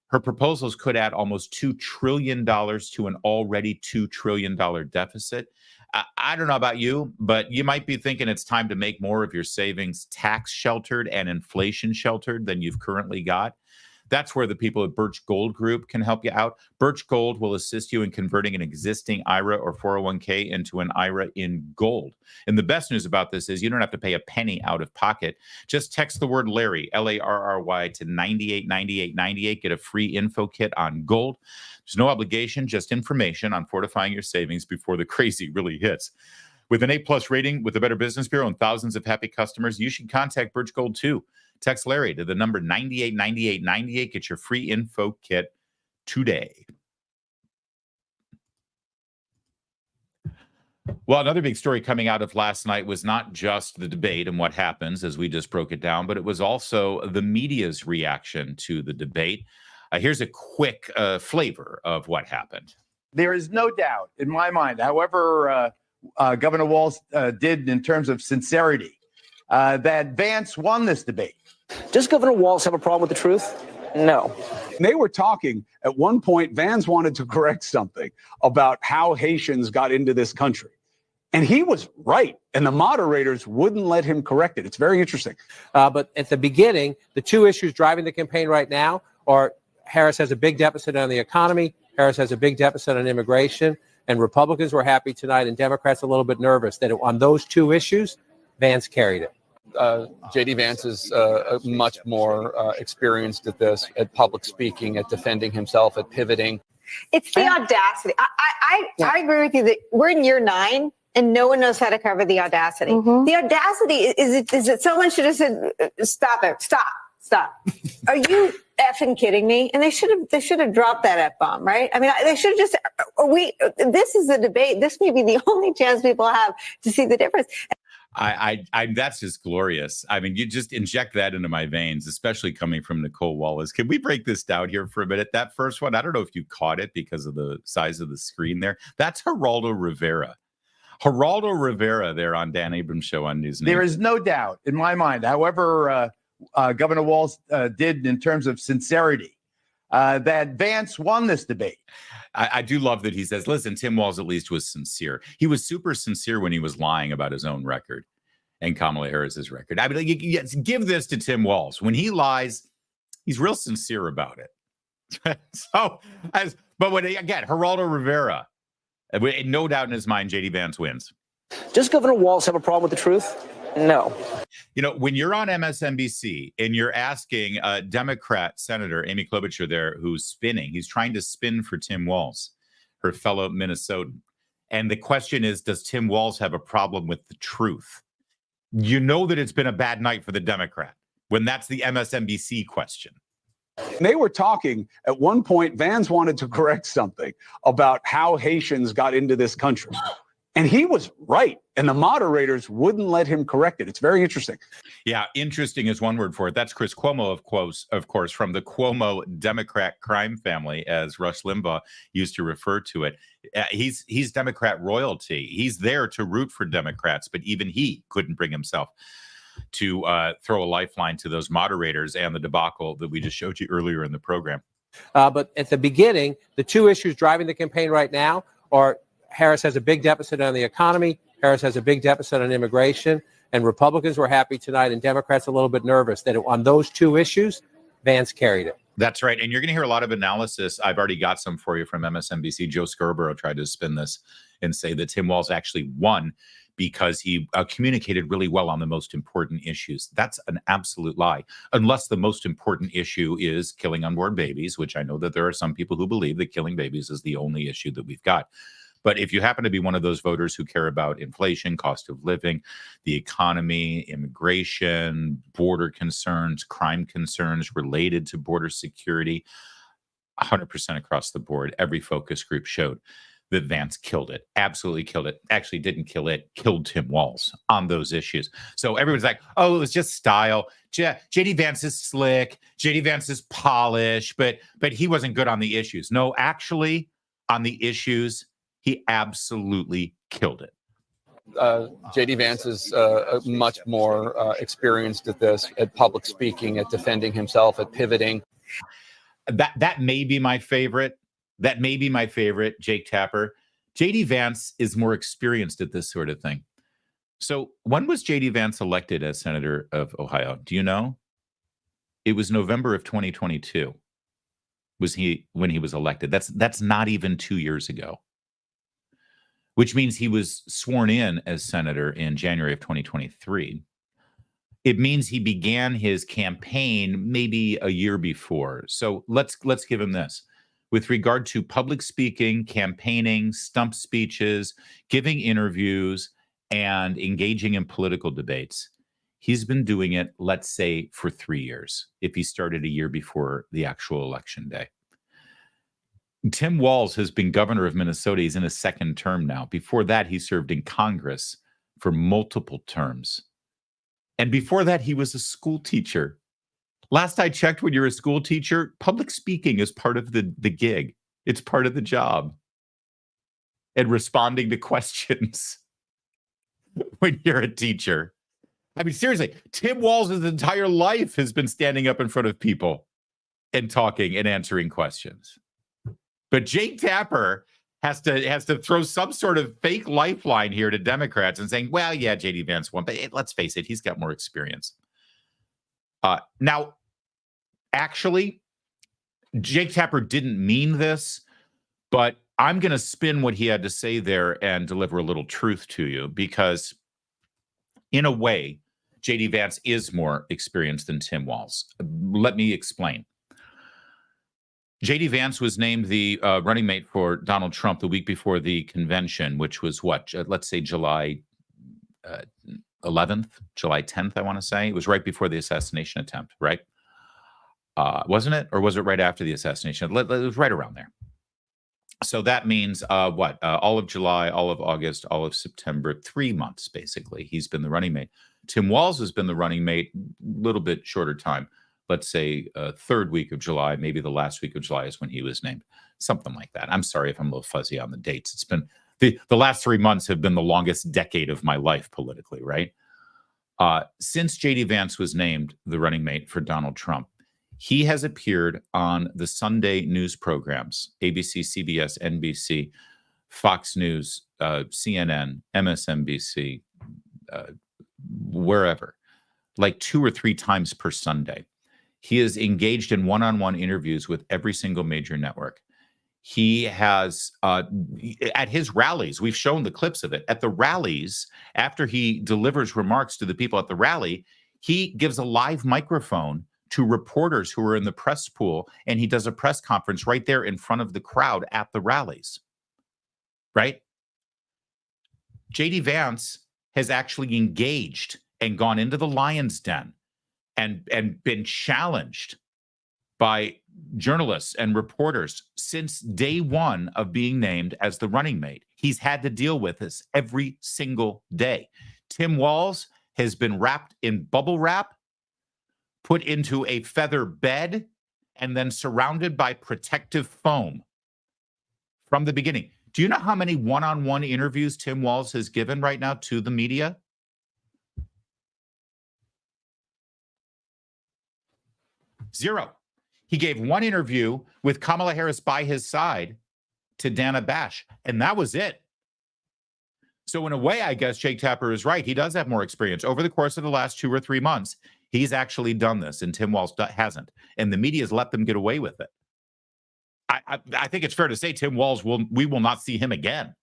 Her proposals could add almost $2 trillion to an already $2 trillion deficit. I don't know about you, but you might be thinking it's time to make more of your savings tax sheltered and inflation sheltered than you've currently got. That's where the people at Birch Gold Group can help you out. Birch Gold will assist you in converting an existing IRA or 401k into an IRA in gold. And the best news about this is you don't have to pay a penny out of pocket. Just text the word Larry, Larry, to 989898. Get a free info kit on gold. There's no obligation, just information on fortifying your savings before the crazy really hits. With an A+ rating with the Better Business Bureau and thousands of happy customers, you should contact Birch Gold too. Text Larry to the number 989898. Get your free info kit today. Well, another big story coming out of last night was not just the debate and what happens as we just broke it down, but it was also the media's reaction to the debate. Here's a quick flavor of what happened. There is no doubt in my mind, however Governor Walz did in terms of sincerity, that Vance won this debate. Does Governor Walz have a problem with the truth? No. They were talking at one point, Vance wanted to correct something about how Haitians got into this country. And he was right. And the moderators wouldn't let him correct it. It's very interesting. But at the beginning, the two issues driving the campaign right now are Harris has a big deficit on the economy. Harris has a big deficit on immigration. And Republicans were happy tonight and Democrats a little bit nervous that on those two issues, Vance carried it. JD Vance is much more experienced at this, at public speaking, at defending himself, at pivoting. It's the audacity. I agree with you that we're in year 9 and no one knows how to cover the audacity. The audacity is that someone should have said, stop it, stop. Are you effing kidding me? And they should have dropped that F-bomb, right? I mean, they should have just, this is a debate. This may be the only chance people have to see the difference. That's just glorious. I mean, you just inject that into my veins, especially coming from Nicole Wallace. Can we break this down here for a minute? That first one, I don't know if you caught it because of the size of the screen there. That's Geraldo Rivera. Geraldo Rivera there on Dan Abrams' show on News. There is no doubt in my mind, however Governor Walz did in terms of sincerity, that Vance won this debate. I do love that he says, listen, Tim Walz at least was sincere. He was super sincere when he was lying about his own record and Kamala Harris's record. I mean, give this to Tim Walz. When he lies, he's real sincere about it. But when again, Geraldo Rivera, no doubt in his mind, JD Vance wins. Does Governor Walz have a problem with the truth? No. You know, when you're on MSNBC and you're asking Democrat Senator Amy Klobuchar there, who's spinning, he's trying to spin for Tim Walz, her fellow Minnesotan. And the question is, does Tim Walz have a problem with the truth? You know that it's been a bad night for the Democrat when that's the MSNBC question. They were talking at one point, Vance wanted to correct something about how Haitians got into this country. And he was right. And the moderators wouldn't let him correct it. It's very interesting. Yeah, interesting is one word for it. That's Chris Cuomo, of course, from the Cuomo Democrat crime family, as Rush Limbaugh used to refer to it. He's Democrat royalty. He's there to root for Democrats, but even he couldn't bring himself to throw a lifeline to those moderators and the debacle that we just showed you earlier in the program. But at the beginning, the two issues driving the campaign right now are Harris has a big deficit on the economy. Harris has a big deficit on immigration. And Republicans were happy tonight and Democrats a little bit nervous that on those two issues, Vance carried it. That's right. And you're going to hear a lot of analysis. I've already got some for you from MSNBC. Joe Scarborough tried to spin this and say that Tim Walz actually won because he communicated really well on the most important issues. That's an absolute lie, unless the most important issue is killing unborn babies, which I know that there are some people who believe that killing babies is the only issue that we've got. But if you happen to be one of those voters who care about inflation, cost of living, the economy, immigration, border concerns, crime concerns related to border security, 100% across the board, every focus group showed that Vance killed it, absolutely killed it. Actually didn't kill it, killed Tim Walz on those issues. So everyone's like, oh, it was just style. JD Vance is slick. JD Vance is polished, but he wasn't good on the issues. No, actually, on the issues, he absolutely killed it. JD Vance is much more experienced at this, at public speaking, at defending himself, at pivoting. That may be my favorite. That may be my favorite, Jake Tapper. JD Vance is more experienced at this sort of thing. So when was JD Vance elected as Senator of Ohio? Do you know? It was November of 2022. When he was elected? That's not even 2 years ago. Which means he was sworn in as senator in January of 2023. It means he began his campaign maybe a year before. So let's give him this. With regard to public speaking, campaigning, stump speeches, giving interviews, and engaging in political debates, he's been doing it, let's say, for 3 years, if he started a year before the actual election day. Tim Walz has been governor of Minnesota. He's in his second term now. Before that, he served in Congress for multiple terms. And before that, he was a school teacher. Last I checked, when you're a school teacher, public speaking is part of the gig. It's part of the job. And responding to questions when you're a teacher. I mean, seriously, Tim Walz's entire life has been standing up in front of people and talking and answering questions. But Jake Tapper has to throw some sort of fake lifeline here to Democrats and saying, well, yeah, JD Vance won, but let's face it, he's got more experience. Now, actually, Jake Tapper didn't mean this, but I'm going to spin what he had to say there and deliver a little truth to you, because in a way, JD Vance is more experienced than Tim Walz. Let me explain. JD Vance was named the running mate for Donald Trump the week before the convention, which was what, let's say July 11th, July 10th, I want to say. It was right before the assassination attempt, right? Wasn't it? Or was it right after the assassination? It was right around there. So that means what? All of July, all of August, all of September, 3 months, basically. He's been the running mate. Tim Walz has been the running mate a little bit shorter time. Let's say third week of July, maybe the last week of July is when he was named. Something like that. I'm sorry if I'm a little fuzzy on the dates. It's been the last 3 months have been the longest decade of my life politically, right? Since JD Vance was named the running mate for Donald Trump, he has appeared on the Sunday news programs, ABC, CBS, NBC, Fox News, CNN, MSNBC, wherever, like 2 or 3 times per Sunday. He is engaged in one-on-one interviews with every single major network. He has, at his rallies, we've shown the clips of it. At the rallies, after he delivers remarks to the people at the rally, he gives a live microphone to reporters who are in the press pool, and he does a press conference right there in front of the crowd at the rallies, right? JD Vance has actually engaged and gone into the lion's den and been challenged by journalists and reporters since day one of being named as the running mate. He's had to deal with this every single day. Tim Walz has been wrapped in bubble wrap, put into a feather bed, and then surrounded by protective foam from the beginning. Do you know how many one-on-one interviews Tim Walz has given right now to the media? Zero. He gave one interview with Kamala Harris by his side to Dana Bash, and that was it. So in a way, I guess Jake Tapper is right. He does have more experience. Over the course of the last 2 or 3 months, he's actually done this, and Tim Walz hasn't. And the media has let them get away with it. I think it's fair to say Tim Walz, we will not see him again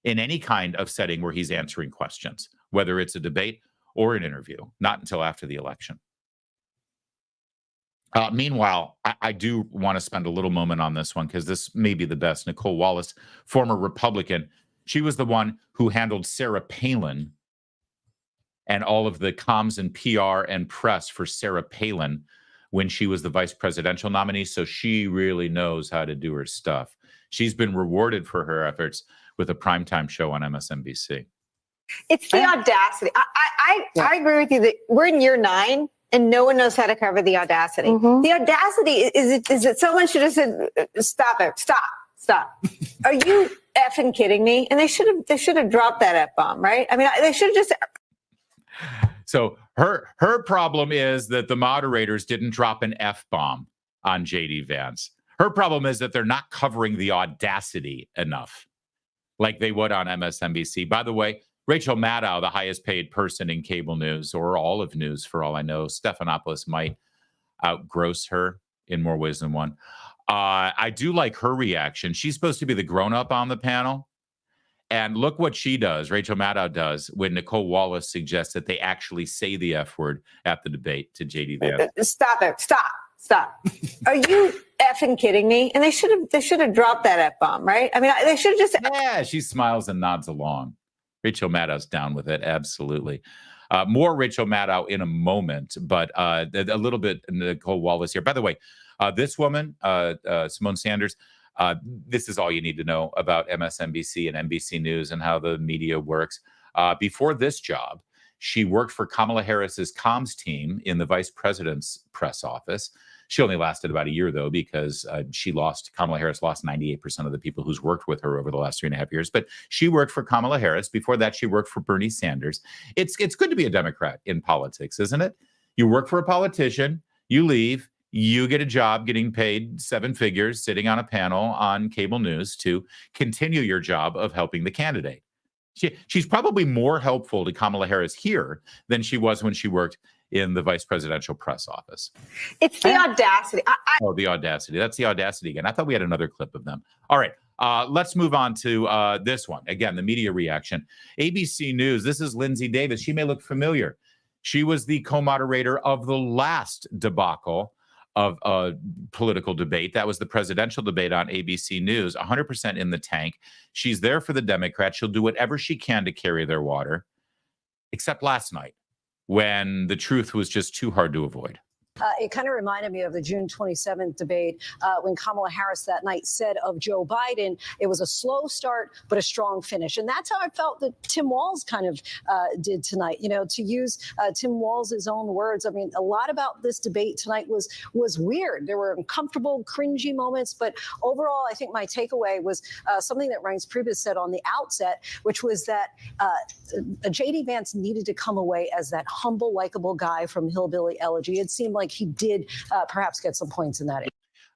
in any kind of setting where he's answering questions, whether it's a debate or an interview, not until after the election. Meanwhile, I do want to spend a little moment on this one because this may be the best. Nicole Wallace, former Republican, she was the one who handled Sarah Palin and all of the comms and PR and press for Sarah Palin when she was the vice presidential nominee. So she really knows how to do her stuff. She's been rewarded for her efforts with a primetime show on MSNBC. It's the audacity. I agree with you that we're in year 9. And no one knows how to cover the audacity. The audacity is it someone should have said, stop it, stop. Are you effing kidding me? And they should have dropped that F-bomb, right? I mean, they should have just. So her problem is that the moderators didn't drop an F-bomb on JD Vance. Her problem is that they're not covering the audacity enough, like they would on MSNBC. By the way, Rachel Maddow, the highest paid person in cable news or all of news, for all I know, Stephanopoulos might outgross her in more ways than one. I do like her reaction. She's supposed to be the grown-up on the panel. And look what she does, Rachel Maddow does, when Nicole Wallace suggests that they actually say the F word at the debate to JD Vance. Stop it. Stop. Are you effing kidding me? And they should have dropped that F-bomb, right? I mean, they should have just. Yeah, she smiles and nods along. Rachel Maddow's down with it. Absolutely. More Rachel Maddow in a moment, but a little bit Nicole Wallace here. By the way, this woman, Simone Sanders, this is all you need to know about MSNBC and NBC News and how the media works. Before this job, she worked for Kamala Harris's comms team in the vice president's press office. She only lasted about a year, though, because Kamala Harris lost 98% of the people who's worked with her over the last 3.5 years. But she worked for Kamala Harris. Before that, she worked for Bernie Sanders. It's good to be a Democrat in politics, isn't it? You work for a politician, you leave, you get a job getting paid 7 figures, sitting on a panel on cable news to continue your job of helping the candidate. She's probably more helpful to Kamala Harris here than she was when she worked in the vice presidential press office. It's the audacity. Oh, the audacity. That's the audacity again. I thought we had another clip of them. All right. Let's move on to this one. Again, the media reaction. ABC News. This is Lindsay Davis. She may look familiar. She was the co-moderator of the last debacle of a political debate. That was the presidential debate on ABC News, 100% in the tank. She's there for the Democrats. She'll do whatever she can to carry their water, except last night when the truth was just too hard to avoid. It kind of reminded me of the June 27th debate when Kamala Harris that night said of Joe Biden, it was a slow start, but a strong finish. And that's how I felt that Tim Walz kind of did tonight. You know, to use Tim Walz's own words, I mean, a lot about this debate tonight was weird. There were uncomfortable, cringy moments. But overall, I think my takeaway was something that Reince Priebus said on the outset, which was that JD Vance needed to come away as that humble, likable guy from Hillbilly Elegy. It seemed like he did perhaps get some points in that.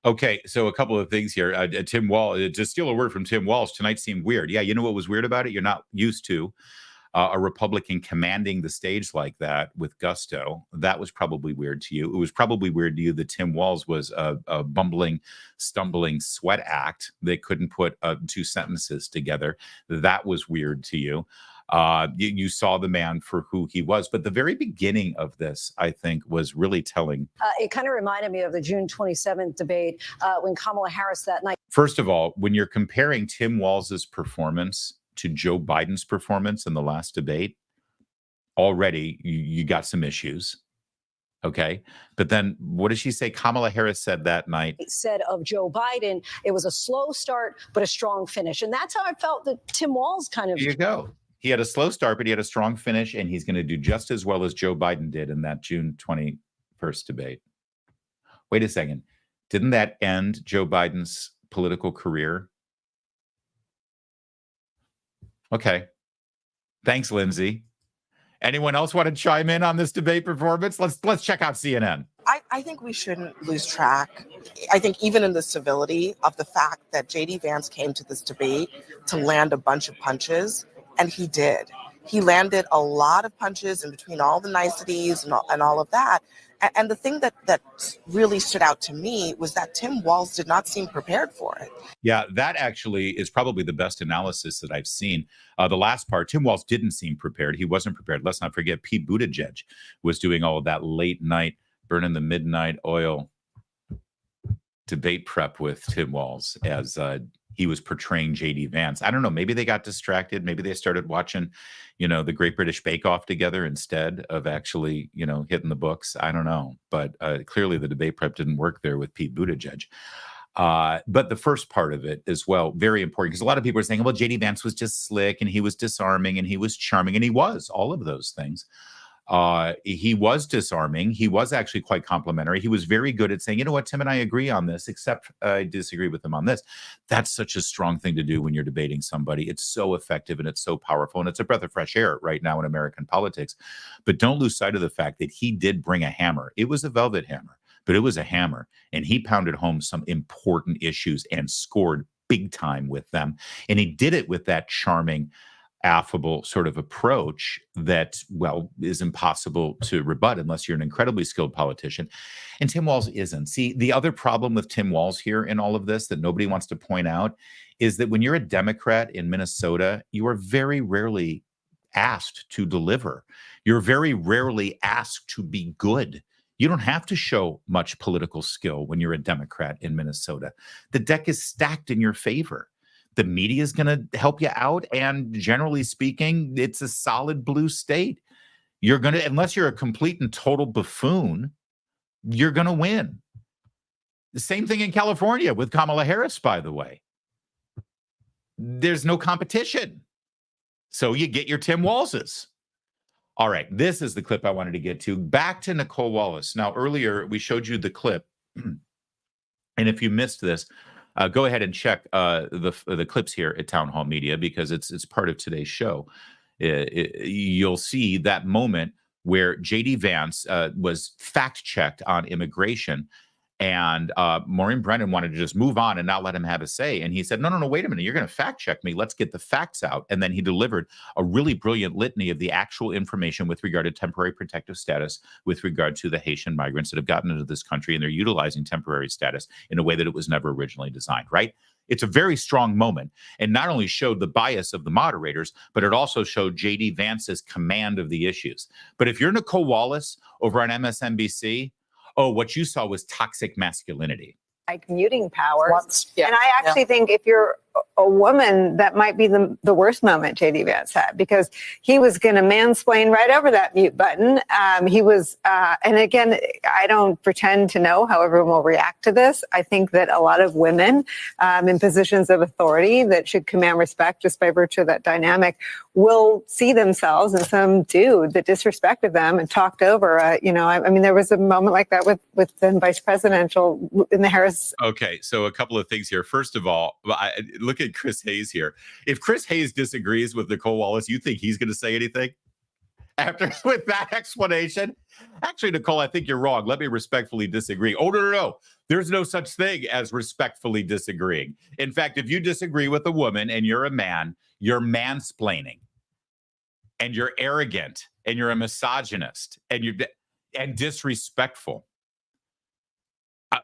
Okay, so a couple of things here. Tim Walz, to steal a word from Tim Walz, tonight seemed weird. Yeah, you know what was weird about it? You're not used to a Republican commanding the stage like that with gusto. That was probably weird to you. It was probably weird to you that Tim Walz was a bumbling, stumbling sweat act. They couldn't put 2 sentences together. That was weird to you. You saw the man for who he was. But the very beginning of this, I think, was really telling. It kind of reminded me of the June 27th debate when Kamala Harris that night. First of all, when you're comparing Tim Walz's performance to Joe Biden's performance in the last debate, already you got some issues. Okay. But then what did she say? Kamala Harris said that night. Said of Joe Biden, it was a slow start, but a strong finish. And that's how I felt that Tim Walz kind of. There you go. He had a slow start, but he had a strong finish, and he's going to do just as well as Joe Biden did in that June 21st debate. Wait a second. Didn't that end Joe Biden's political career? Okay. Thanks, Lindsay. Anyone else want to chime in on this debate performance? Let's check out CNN. I think we shouldn't lose track. I think even in the civility of the fact that JD Vance came to this debate to land a bunch of punches. And he did. He landed a lot of punches in between all the niceties and all of that. And the thing that really stood out to me was that Tim Walz did not seem prepared for it. Yeah, that actually is probably the best analysis that I've seen. The last part, Tim Walz didn't seem prepared. He wasn't prepared. Let's not forget Pete Buttigieg was doing all of that late night, burning the midnight oil debate prep with Tim Walz as he was portraying JD Vance. I don't know. Maybe they got distracted. Maybe they started watching, the Great British Bake Off together instead of actually, hitting the books. I don't know. But clearly the debate prep didn't work there with Pete Buttigieg. But the first part of it as well, very important, because a lot of people are saying, well, JD Vance was just slick and he was disarming and he was charming, and he was all of those things. He was disarming. He was actually quite complimentary. He was very good at saying, you know what, Tim and I agree on this, except I disagree with him on this. That's such a strong thing to do when you're debating somebody. It's so effective and it's so powerful. And it's a breath of fresh air right now in American politics. But don't lose sight of the fact that he did bring a hammer. It was a velvet hammer, but it was a hammer. And he pounded home some important issues and scored big time with them. And he did it with that charming, affable sort of approach that, well, is impossible to rebut unless you're an incredibly skilled politician. And Tim Walz isn't. See, the other problem with Tim Walz here in all of this that nobody wants to point out is that when you're a Democrat in Minnesota, you are very rarely asked to deliver. You're very rarely asked to be good. You don't have to show much political skill when you're a Democrat in Minnesota. The deck is stacked in your favor. The media is going to help you out. And generally speaking, it's a solid blue state. You're going to, unless you're a complete and total buffoon, you're going to win. The same thing in California with Kamala Harris, by the way. There's no competition. So you get your Tim Walzes. All right, this is the clip I wanted to get to. Back to Nicole Wallace. Now, earlier we showed you the clip. And if you missed this, go ahead and check the clips here at Town Hall Media because it's part of today's show. You'll see that moment where JD Vance was fact-checked on immigration, and Maureen Brennan wanted to just move on and not let him have a say. And he said, no, wait a minute. You're going to fact-check me. Let's get the facts out. And then he delivered a really brilliant litany of the actual information with regard to temporary protective status, with regard to the Haitian migrants that have gotten into this country, and they're utilizing temporary status in a way that it was never originally designed, right? It's a very strong moment, and not only showed the bias of the moderators, but it also showed JD Vance's command of the issues. But if you're Nicole Wallace over on MSNBC, oh, what you saw was toxic masculinity. Like muting powers. And I actually think if you're a woman, that might be the worst moment JD Vance had, because he was going to mansplain right over that mute button. He was, and again, I don't pretend to know how everyone will react to this. I think that a lot of women in positions of authority that should command respect just by virtue of that dynamic will see themselves in some dude that disrespected them and talked over. I mean, there was a moment like that with then vice presidential in the Harris. Okay, so a couple of things here. First of all, look at Chris Hayes here. If Chris Hayes disagrees with Nicole Wallace, you think he's going to say anything after with that explanation? Actually, Nicole, I think you're wrong. Let me respectfully disagree. Oh, no. There's no such thing as respectfully disagreeing. In fact, if you disagree with a woman and you're a man, you're mansplaining, and you're arrogant, and you're a misogynist, and disrespectful.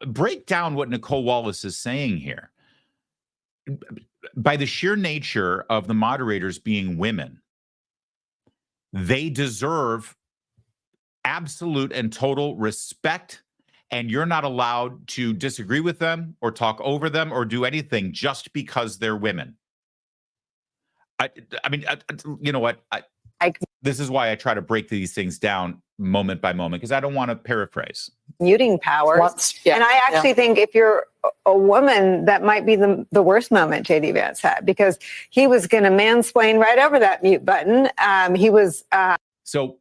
Break down what Nicole Wallace is saying here. By the sheer nature of the moderators being women, they deserve absolute and total respect, and you're not allowed to disagree with them or talk over them or do anything just because they're women. I mean, you know what? This is why I try to break these things down moment by moment, because I don't want to paraphrase. Muting powers. And I actually think if you're a woman, that might be the worst moment JD Vance had, because he was going to mansplain right over that mute button. He was. So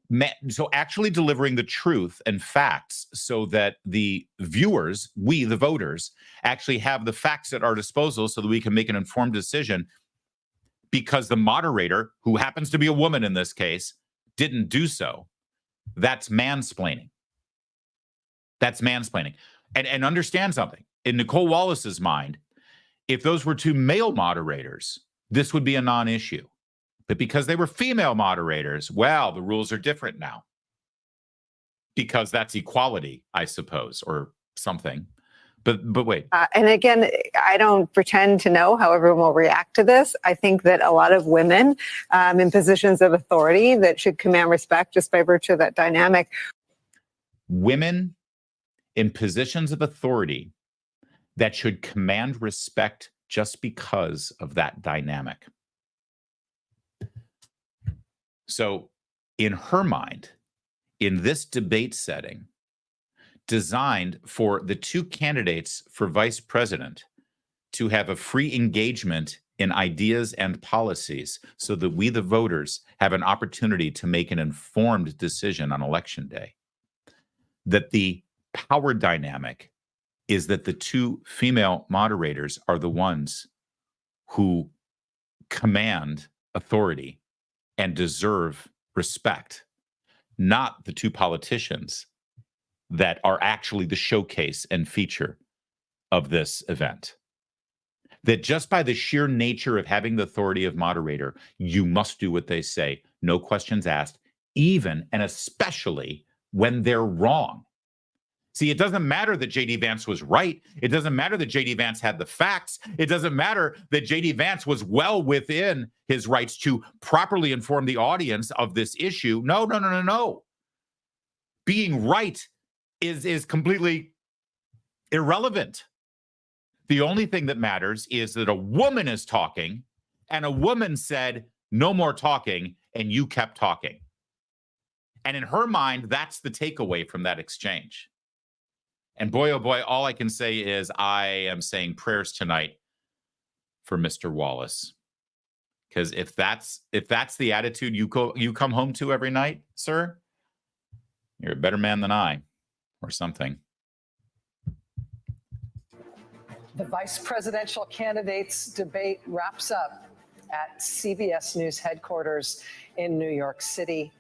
actually delivering the truth and facts so that the viewers, we, the voters, actually have the facts at our disposal so that we can make an informed decision, because the moderator, who happens to be a woman in this case, didn't do so. That's mansplaining. That's mansplaining. And understand something. In Nicole Wallace's mind, if those were two male moderators, this would be a non-issue. But because they were female moderators, well, the rules are different now. Because that's equality, I suppose, or something. But wait. And again, I don't pretend to know how everyone will react to this. I think that a lot of women in positions of authority that should command respect just by virtue of that dynamic. Women in positions of authority that should command respect just because of that dynamic. So in her mind, in this debate setting, designed for the two candidates for vice president to have a free engagement in ideas and policies so that we, the voters, have an opportunity to make an informed decision on election day. That the power dynamic is that the two female moderators are the ones who command authority and deserve respect, not the two politicians that are actually the showcase and feature of this event. That just by the sheer nature of having the authority of moderator, you must do what they say, no questions asked, even and especially when they're wrong. See, it doesn't matter that JD Vance was right. It doesn't matter that JD Vance had the facts. It doesn't matter that JD Vance was well within his rights to properly inform the audience of this issue. No, no, no, no, no. Being right is completely irrelevant. The only thing that matters is that a woman is talking and a woman said, no more talking, and you kept talking. And in her mind, that's the takeaway from that exchange. And boy, oh boy, all I can say is I am saying prayers tonight for Mr. Wallace. Because if that's the attitude you come home to every night, sir, you're a better man than I, or something. The vice presidential candidates debate wraps up at CBS News headquarters in New York City.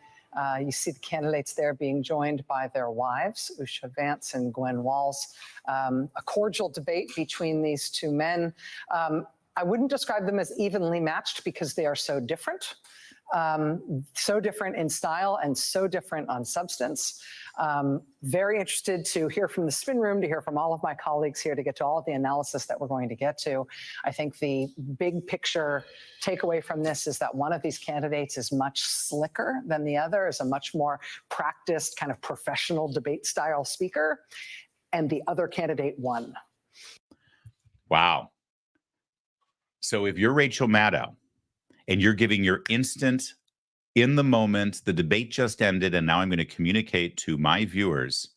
You see the candidates there being joined by their wives, Usha Vance and Gwen Walz. A cordial debate between these two men. I wouldn't describe them as evenly matched because they are so different. So different in style and so different on substance. Very interested to hear from the spin room, to hear from all of my colleagues here, to get to all of the analysis that we're going to get to. I think the big picture takeaway from this is that one of these candidates is much slicker than the other, is a much more practiced kind of professional debate style speaker, and the other candidate won. Wow. So if you're Rachel Maddow and you're giving your instant, in the moment, the debate just ended, and now I'm going to communicate to my viewers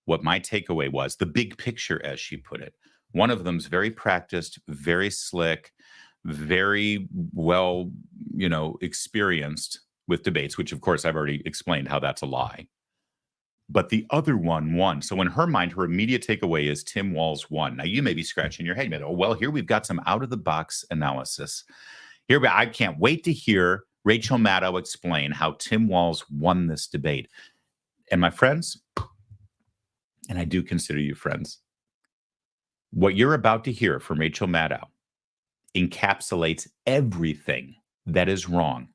what my takeaway was, the big picture, as she put it. One of them's very practiced, very slick, very well, experienced with debates, which of course I've already explained how that's a lie. But the other one won. So in her mind, her immediate takeaway is Tim Walz won. Now you may be scratching your head. Oh, well, here we've got some out-of-the-box analysis. Here, I can't wait to hear Rachel Maddow explain how Tim Walz won this debate. And my friends, and I do consider you friends, what you're about to hear from Rachel Maddow encapsulates everything that is wrong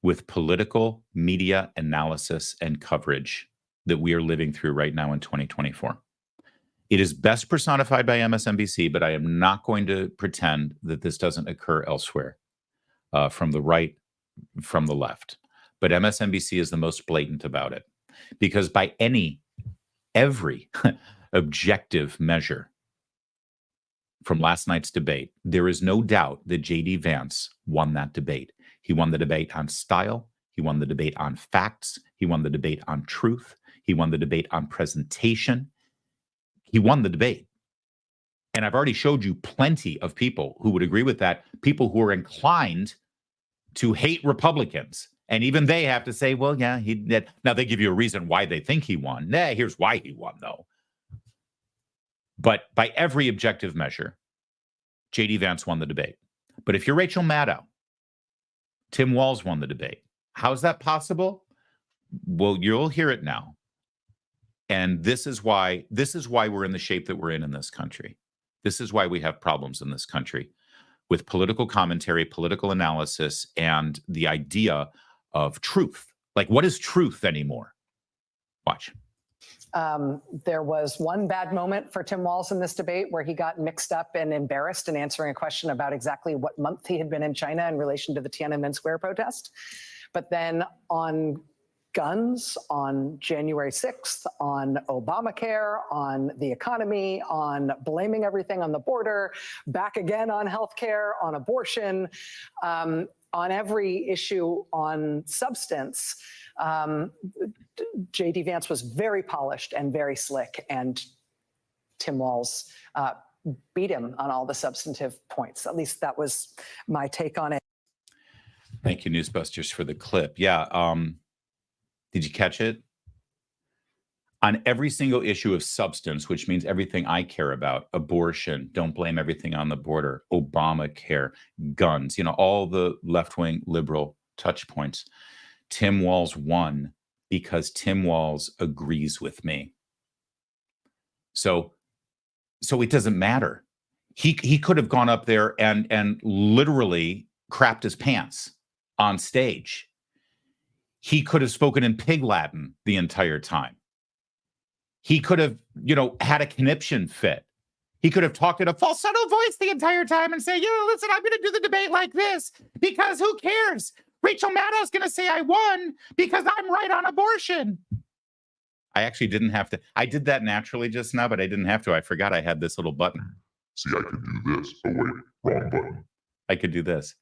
with political media analysis and coverage that we are living through right now in 2024. It is best personified by MSNBC, but I am not going to pretend that this doesn't occur elsewhere, from the right, from the left. But MSNBC is the most blatant about it, because by every objective measure from last night's debate, there is no doubt that JD Vance won that debate. He won the debate on style. He won the debate on facts. He won the debate on truth. He won the debate on presentation. He won the debate. And I've already showed you plenty of people who would agree with that, people who are inclined to hate Republicans. And even they have to say, well, yeah, he did. Now they give you a reason why they think he won. Nah, here's why he won, though. But by every objective measure, JD Vance won the debate. But if you're Rachel Maddow, Tim Walz won the debate. How is that possible? Well, you'll hear it now. And this is why we're in the shape that we're in this country. This is why we have problems in this country with political commentary, political analysis, and the idea of truth. Like, what is truth anymore? Watch. There was one bad moment for Tim Walz in this debate where he got mixed up and embarrassed in answering a question about exactly what month he had been in China in relation to the Tiananmen Square protest. But then on guns, on January 6th, on Obamacare, on the economy, on blaming everything on the border, back again on healthcare, on abortion, on every issue on substance, JD Vance was very polished and very slick, and Tim Walz beat him on all the substantive points. At least that was my take on it. Thank you, Newsbusters, for the clip. Yeah. Did you catch it? On every single issue of substance, which means everything I care about, abortion, don't blame everything on the border, Obamacare, guns, all the left-wing liberal touch points. Tim Walz won because Tim Walz agrees with me. So it doesn't matter. He could have gone up there and literally crapped his pants on stage. He could have spoken in pig Latin the entire time. He could have, had a conniption fit. He could have talked in a falsetto voice the entire time and say, listen, I'm going to do the debate like this because who cares? Rachel Maddow's going to say I won because I'm right on abortion. I actually didn't have to. I did that naturally just now, but I didn't have to. I forgot I had this little button. See, I could do this. Oh, wait, wrong button. I could do this.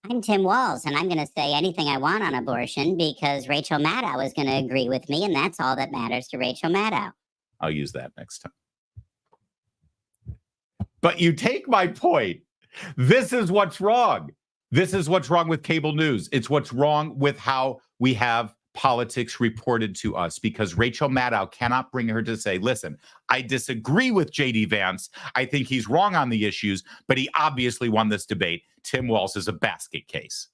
I'm Tim Walz, and I'm going to say anything I want on abortion because Rachel Maddow is going to agree with me, and that's all that matters to Rachel Maddow. I'll use that next time. But you take my point. This is what's wrong. This is what's wrong with cable news. It's what's wrong with how we have politics reported to us, because Rachel Maddow cannot bring her to say, listen, I disagree with JD Vance. I think he's wrong on the issues, but he obviously won this debate. Tim Walz is a basket case.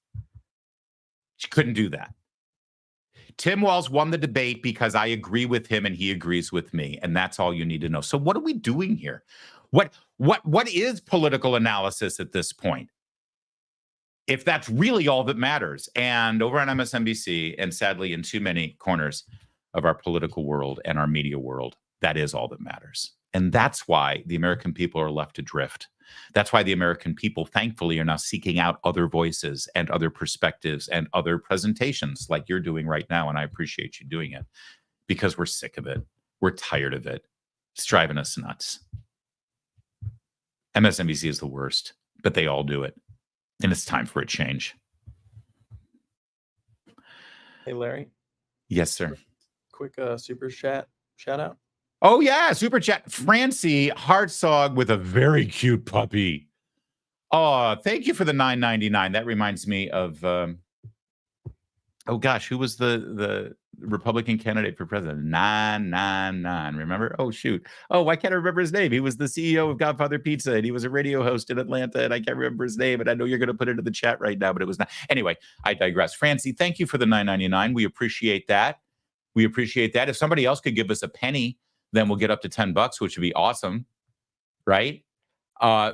She couldn't do that. Tim Walz won the debate because I agree with him and he agrees with me. And that's all you need to know. So what are we doing here? What is political analysis at this point? If that's really all that matters. And over on MSNBC, and sadly in too many corners of our political world and our media world, that is all that matters. And that's why the American people are left adrift. That's why the American people, thankfully, are now seeking out other voices and other perspectives and other presentations like you're doing right now. And I appreciate you doing it because we're sick of it. We're tired of it. It's driving us nuts. MSNBC is the worst, but they all do it. And it's time for a change. Hey, Larry. Yes, sir. Quick super chat shout out. Oh, yeah. Super chat. Francie Hartzog with a very cute puppy. Oh, thank you for the $9.99. That reminds me of, oh, gosh, who was the Republican candidate for president? 999. Remember? Oh, shoot. Oh, why can't I remember his name? He was the CEO of Godfather Pizza, and he was a radio host in Atlanta, and I can't remember his name, and I know you're going to put it in the chat right now, but it was not. Anyway, I digress. Francie, thank you for the $9.99. We appreciate that. We appreciate that. If somebody else could give us a penny, then we'll get up to $10, which would be awesome, right?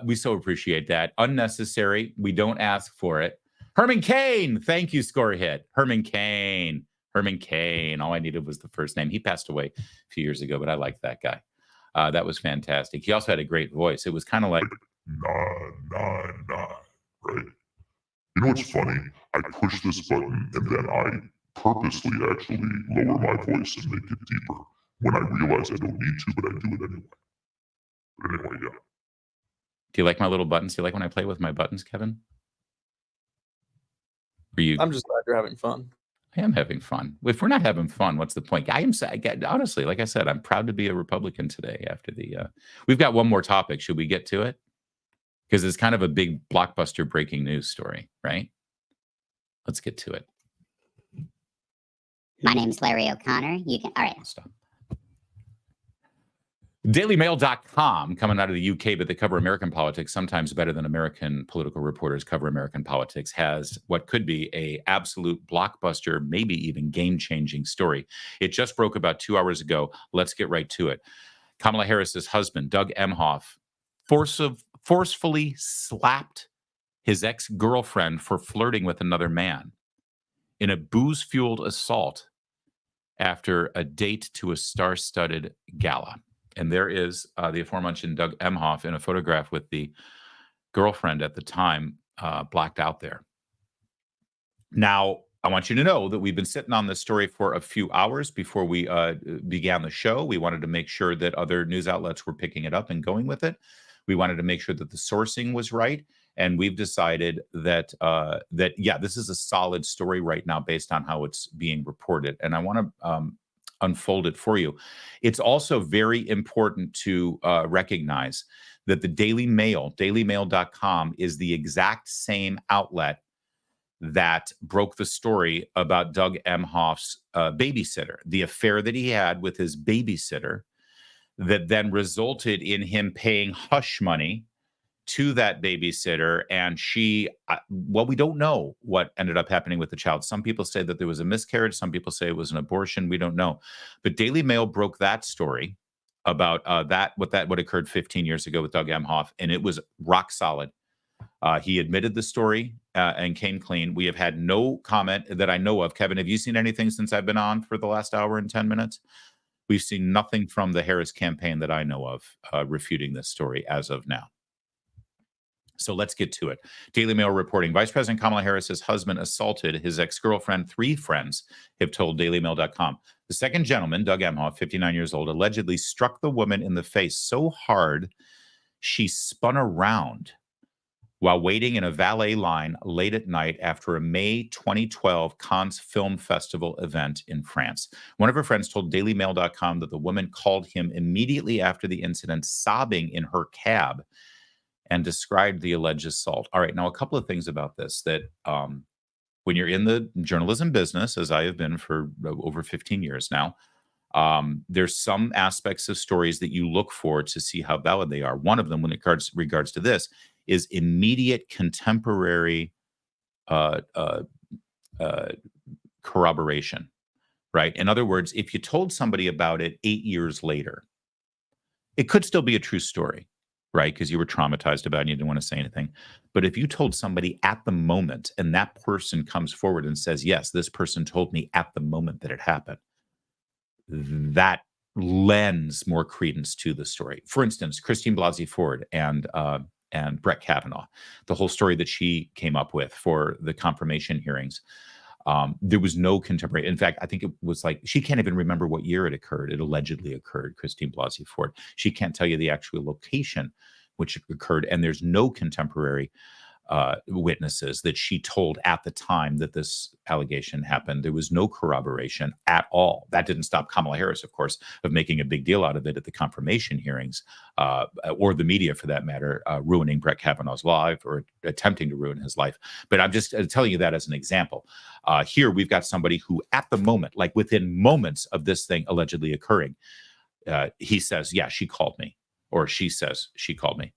We so appreciate that. Unnecessary. We don't ask for it. Herman Cain. Thank you, Score Hit. Herman Cain. Herman Cain. All I needed was the first name. He passed away a few years ago, but I liked that guy. That was fantastic. He also had a great voice. It was kind of like 999, right? You know what's funny? I push this button and then I purposely actually lower my voice and make it deeper when I realize I don't need to, but I do it anyway. But anyway, yeah. Do you like my little buttons? Do you like when I play with my buttons, Kevin? I'm just glad you're having fun. I am having fun. If we're not having fun, what's the point? Honestly, like I said, I'm proud to be a Republican today after the, we've got one more topic. Should we get to it? Because it's kind of a big blockbuster breaking news story, right? Let's get to it. My name's Larry O'Connor. You can, all right. Stop. DailyMail.com, coming out of the UK, but they cover American politics sometimes better than American political reporters cover American politics, has what could be a absolute blockbuster, maybe even game-changing story. It just broke about 2 hours ago. Let's get right to it. Kamala Harris's husband, Doug Emhoff, forcefully slapped his ex-girlfriend for flirting with another man in a booze-fueled assault after a date to a star-studded gala. And there is the aforementioned Doug Emhoff in a photograph with the girlfriend at the time blacked out there. Now, I want you to know that we've been sitting on this story for a few hours before we began the show. We wanted to make sure that other news outlets were picking it up and going with it. We wanted to make sure that the sourcing was right. And we've decided that, yeah, this is a solid story right now based on how it's being reported. And I want to unfold it for you. It's also very important to recognize that the Daily Mail, dailymail.com, is the exact same outlet that broke the story about Doug Emhoff's babysitter, the affair that he had with his babysitter that then resulted in him paying hush money to that babysitter. And she, well, we don't know what ended up happening with the child. Some people say that there was a miscarriage. Some people say it was an abortion. We don't know. But Daily Mail broke that story about what occurred 15 years ago with Doug Emhoff, and it was rock solid. He admitted the story and came clean. We have had no comment that I know of. Kevin, have you seen anything since I've been on for the last hour and 10 minutes? We've seen nothing from the Harris campaign that I know of refuting this story as of now. So let's get to it. Daily Mail reporting, Vice President Kamala Harris's husband assaulted his ex-girlfriend. 3 friends have told dailymail.com. The second gentleman, Doug Emhoff, 59 years old, allegedly struck the woman in the face so hard she spun around while waiting in a valet line late at night after a May 2012 Cannes Film Festival event in France. One of her friends told dailymail.com that the woman called him immediately after the incident, sobbing in her cab, and described the alleged assault. All right, now a couple of things about this that when you're in the journalism business, as I have been for over 15 years now, there's some aspects of stories that you look for to see how valid they are. One of them, when it regards to this, is immediate contemporary corroboration, right? In other words, if you told somebody about it 8 years later, it could still be a true story, right? Because you were traumatized about it and you didn't want to say anything. But if you told somebody at the moment and that person comes forward and says, yes, this person told me at the moment that it happened, that lends more credence to the story. For instance, Christine Blasey Ford and Brett Kavanaugh, the whole story that she came up with for the confirmation hearings. There was no contemporary. In fact, I think it was like, she can't even remember what year it occurred. It allegedly occurred, Christine Blasey Ford. She can't tell you the actual location which occurred. And there's no contemporary witnesses that she told at the time that this allegation happened. There was no corroboration at all. That didn't stop Kamala Harris, of course, of making a big deal out of it at the confirmation hearings, or the media for that matter, ruining Brett Kavanaugh's life or attempting to ruin his life. But I'm just telling you that as an example. Here we've got somebody who at the moment, like within moments of this thing allegedly occurring, he says, yeah, she called me, or she says she called me.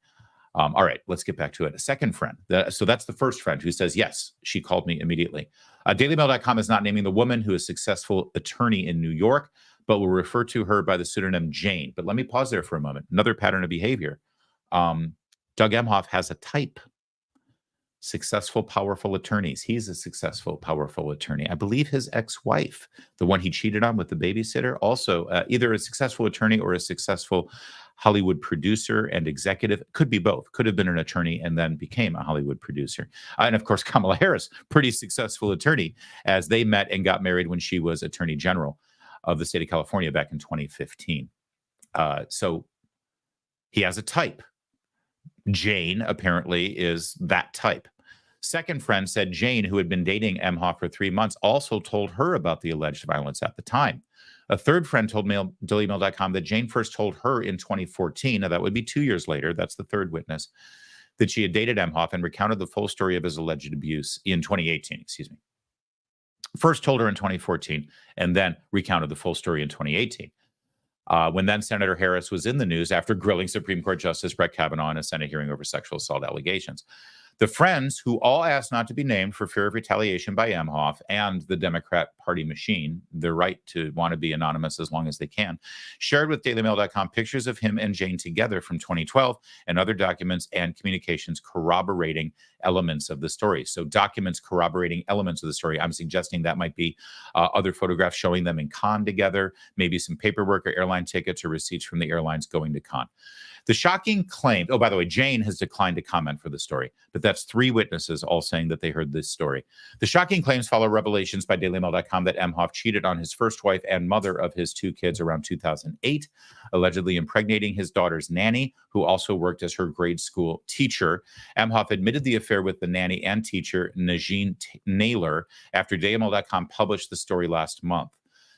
All right, let's get back to it. A second friend. So that's the first friend who says, yes, she called me immediately. DailyMail.com is not naming the woman who is a successful attorney in New York, but will refer to her by the pseudonym Jane. But let me pause there for a moment. Another pattern of behavior. Doug Emhoff has a type. Successful, powerful attorneys. He's a successful, powerful attorney. I believe his ex-wife, the one he cheated on with the babysitter, also either a successful attorney or a successful Hollywood producer and executive. Could be both. Could have been an attorney and then became a Hollywood producer. And of course, Kamala Harris, pretty successful attorney, as they met and got married when she was Attorney General of the state of California back in 2015. So he has a type. Jane apparently is that type. Second friend said Jane, who had been dating Emhoff for 3 months, also told her about the alleged violence at the time. A third friend told DailyMail.com that Jane first told her in 2014, now that would be 2 years later, that's the third witness, that she had dated Emhoff and recounted the full story of his alleged abuse in 2018, excuse me. First told her in 2014 and then recounted the full story in 2018. When then Senator Harris was in the news after grilling Supreme Court Justice Brett Kavanaugh in a Senate hearing over sexual assault allegations. The friends, who all asked not to be named for fear of retaliation by Emhoff and the Democrat Party machine, their right to want to be anonymous as long as they can, shared with DailyMail.com pictures of him and Jane together from 2012 and other documents and communications corroborating elements of the story. So documents corroborating elements of the story. I'm suggesting that might be other photographs showing them in Cannes together, maybe some paperwork or airline tickets or receipts from the airlines going to Cannes. The shocking claim, oh, by the way, Jane has declined to comment for the story, but that's 3 witnesses all saying that they heard this story. The shocking claims follow revelations by DailyMail.com that Emhoff cheated on his first wife and mother of his 2 kids around 2008, allegedly impregnating his daughter's nanny, who also worked as her grade school teacher. Emhoff admitted the affair with the nanny and teacher, Najeen Naylor, after DailyMail.com published the story last month.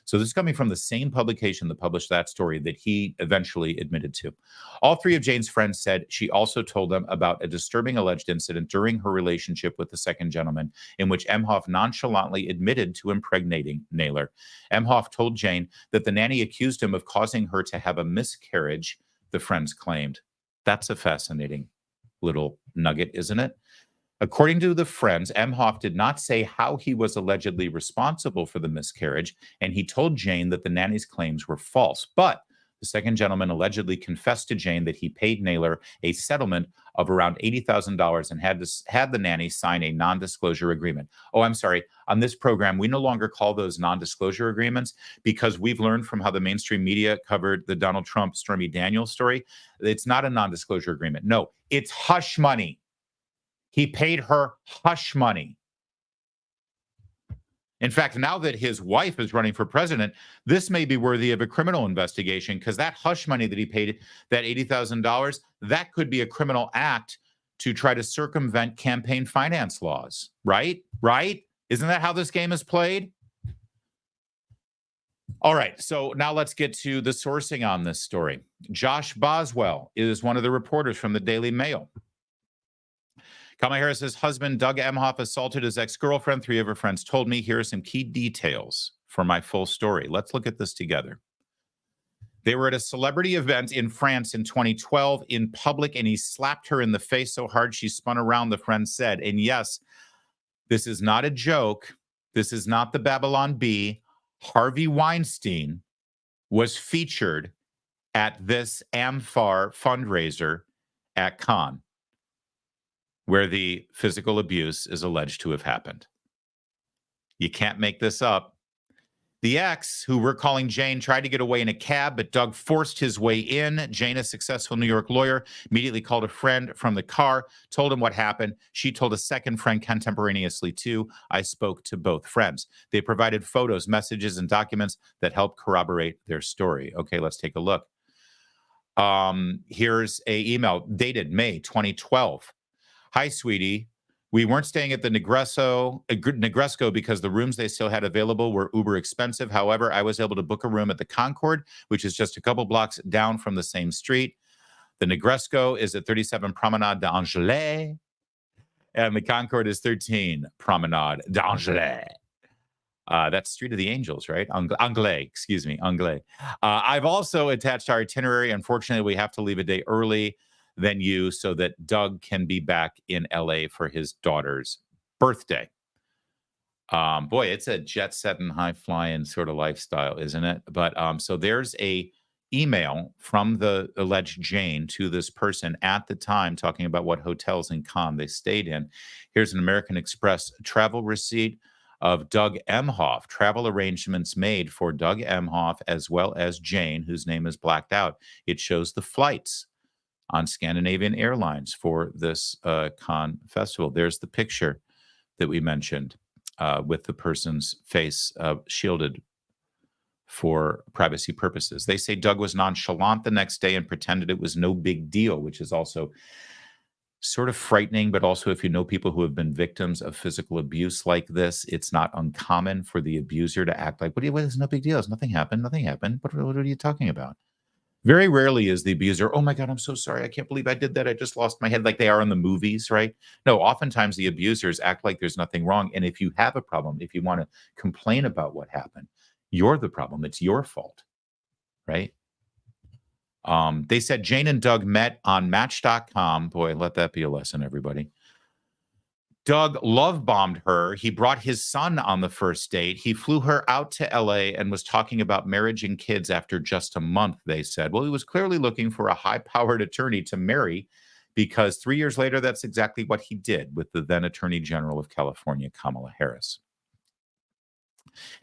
So this is coming from the same publication that published that story that he eventually admitted to. All three of Jane's friends said she also told them about a disturbing alleged incident during her relationship with the second gentleman, in which Emhoff nonchalantly admitted to impregnating Naylor. Emhoff told Jane that the nanny accused him of causing her to have a miscarriage, the friends claimed. That's a fascinating little nugget, isn't it? According to the friends, Emhoff did not say how he was allegedly responsible for the miscarriage, and he told Jane that the nanny's claims were false. But the second gentleman allegedly confessed to Jane that he paid Naylor a settlement of around $80,000 and had the nanny sign a non-disclosure agreement. Oh, I'm sorry. On this program, we no longer call those non-disclosure agreements because we've learned from how the mainstream media covered the Donald Trump Stormy Daniels story. It's not a non-disclosure agreement. No, it's hush money. He paid her hush money. In fact, now that his wife is running for president, this may be worthy of a criminal investigation because that hush money that he paid, that $80,000, that could be a criminal act to try to circumvent campaign finance laws, right? Right? Isn't that how this game is played? All right, so now let's get to the sourcing on this story. Josh Boswell is one of the reporters from the Daily Mail. Kamala Harris's husband, Doug Emhoff, assaulted his ex-girlfriend. Three of her friends told me. Here are some key details for my full story. Let's look at this together. They were at a celebrity event in France in 2012 in public, and he slapped her in the face so hard she spun around, the friend said. And yes, this is not a joke. This is not the Babylon Bee. Harvey Weinstein was featured at this Amfar fundraiser at Cannes, where the physical abuse is alleged to have happened. You can't make this up. The ex, who we're calling Jane, tried to get away in a cab, but Doug forced his way in. Jane, a successful New York lawyer, immediately called a friend from the car, told him what happened. She told a second friend contemporaneously, too. I spoke to both friends. They provided photos, messages, and documents that helped corroborate their story. Okay, let's take a look. Here's an email dated May 2012. Hi, sweetie. We weren't staying at the Negresco because the rooms they still had available were uber expensive. However, I was able to book a room at the Concord, which is just a couple blocks down from the same street. The Negresco is at 37 Promenade d'Angers, and the Concord is 13 Promenade d'Angers. That's Street of the Angels, right? Anglais, excuse me, Anglais. I've also attached our itinerary. Unfortunately, we have to leave a day early than you so that Doug can be back in LA for his daughter's birthday. Boy, it's a jet setting, high flying sort of lifestyle, isn't it? But so there's a email from the alleged Jane to this person at the time talking about what hotels in Cannes they stayed in. Here's an American Express travel receipt of Doug Emhoff, travel arrangements made for Doug Emhoff as well as Jane, whose name is blacked out. It shows the flights on Scandinavian Airlines for this Cannes festival. There's the picture that we mentioned with the person's face shielded for privacy purposes. They say Doug was nonchalant the next day and pretended it was no big deal, which is also sort of frightening, but also if you know people who have been victims of physical abuse like this, it's not uncommon for the abuser to act like, it's no big deal. Nothing happened. Nothing happened. What are you talking about? Very rarely is the abuser, oh my God, I'm so sorry. I can't believe I did that. I just lost my head, like they are in the movies, right? No, oftentimes the abusers act like there's nothing wrong. And if you have a problem, if you want to complain about what happened, you're the problem. It's your fault, right? They said Jane and Doug met on Match.com. Boy, let that be a lesson, everybody. Doug love-bombed her. He brought his son on the first date. He flew her out to LA and was talking about marriage and kids after just a month, they said. Well, he was clearly looking for a high-powered attorney to marry because 3 years later, that's exactly what he did with the then Attorney General of California, Kamala Harris.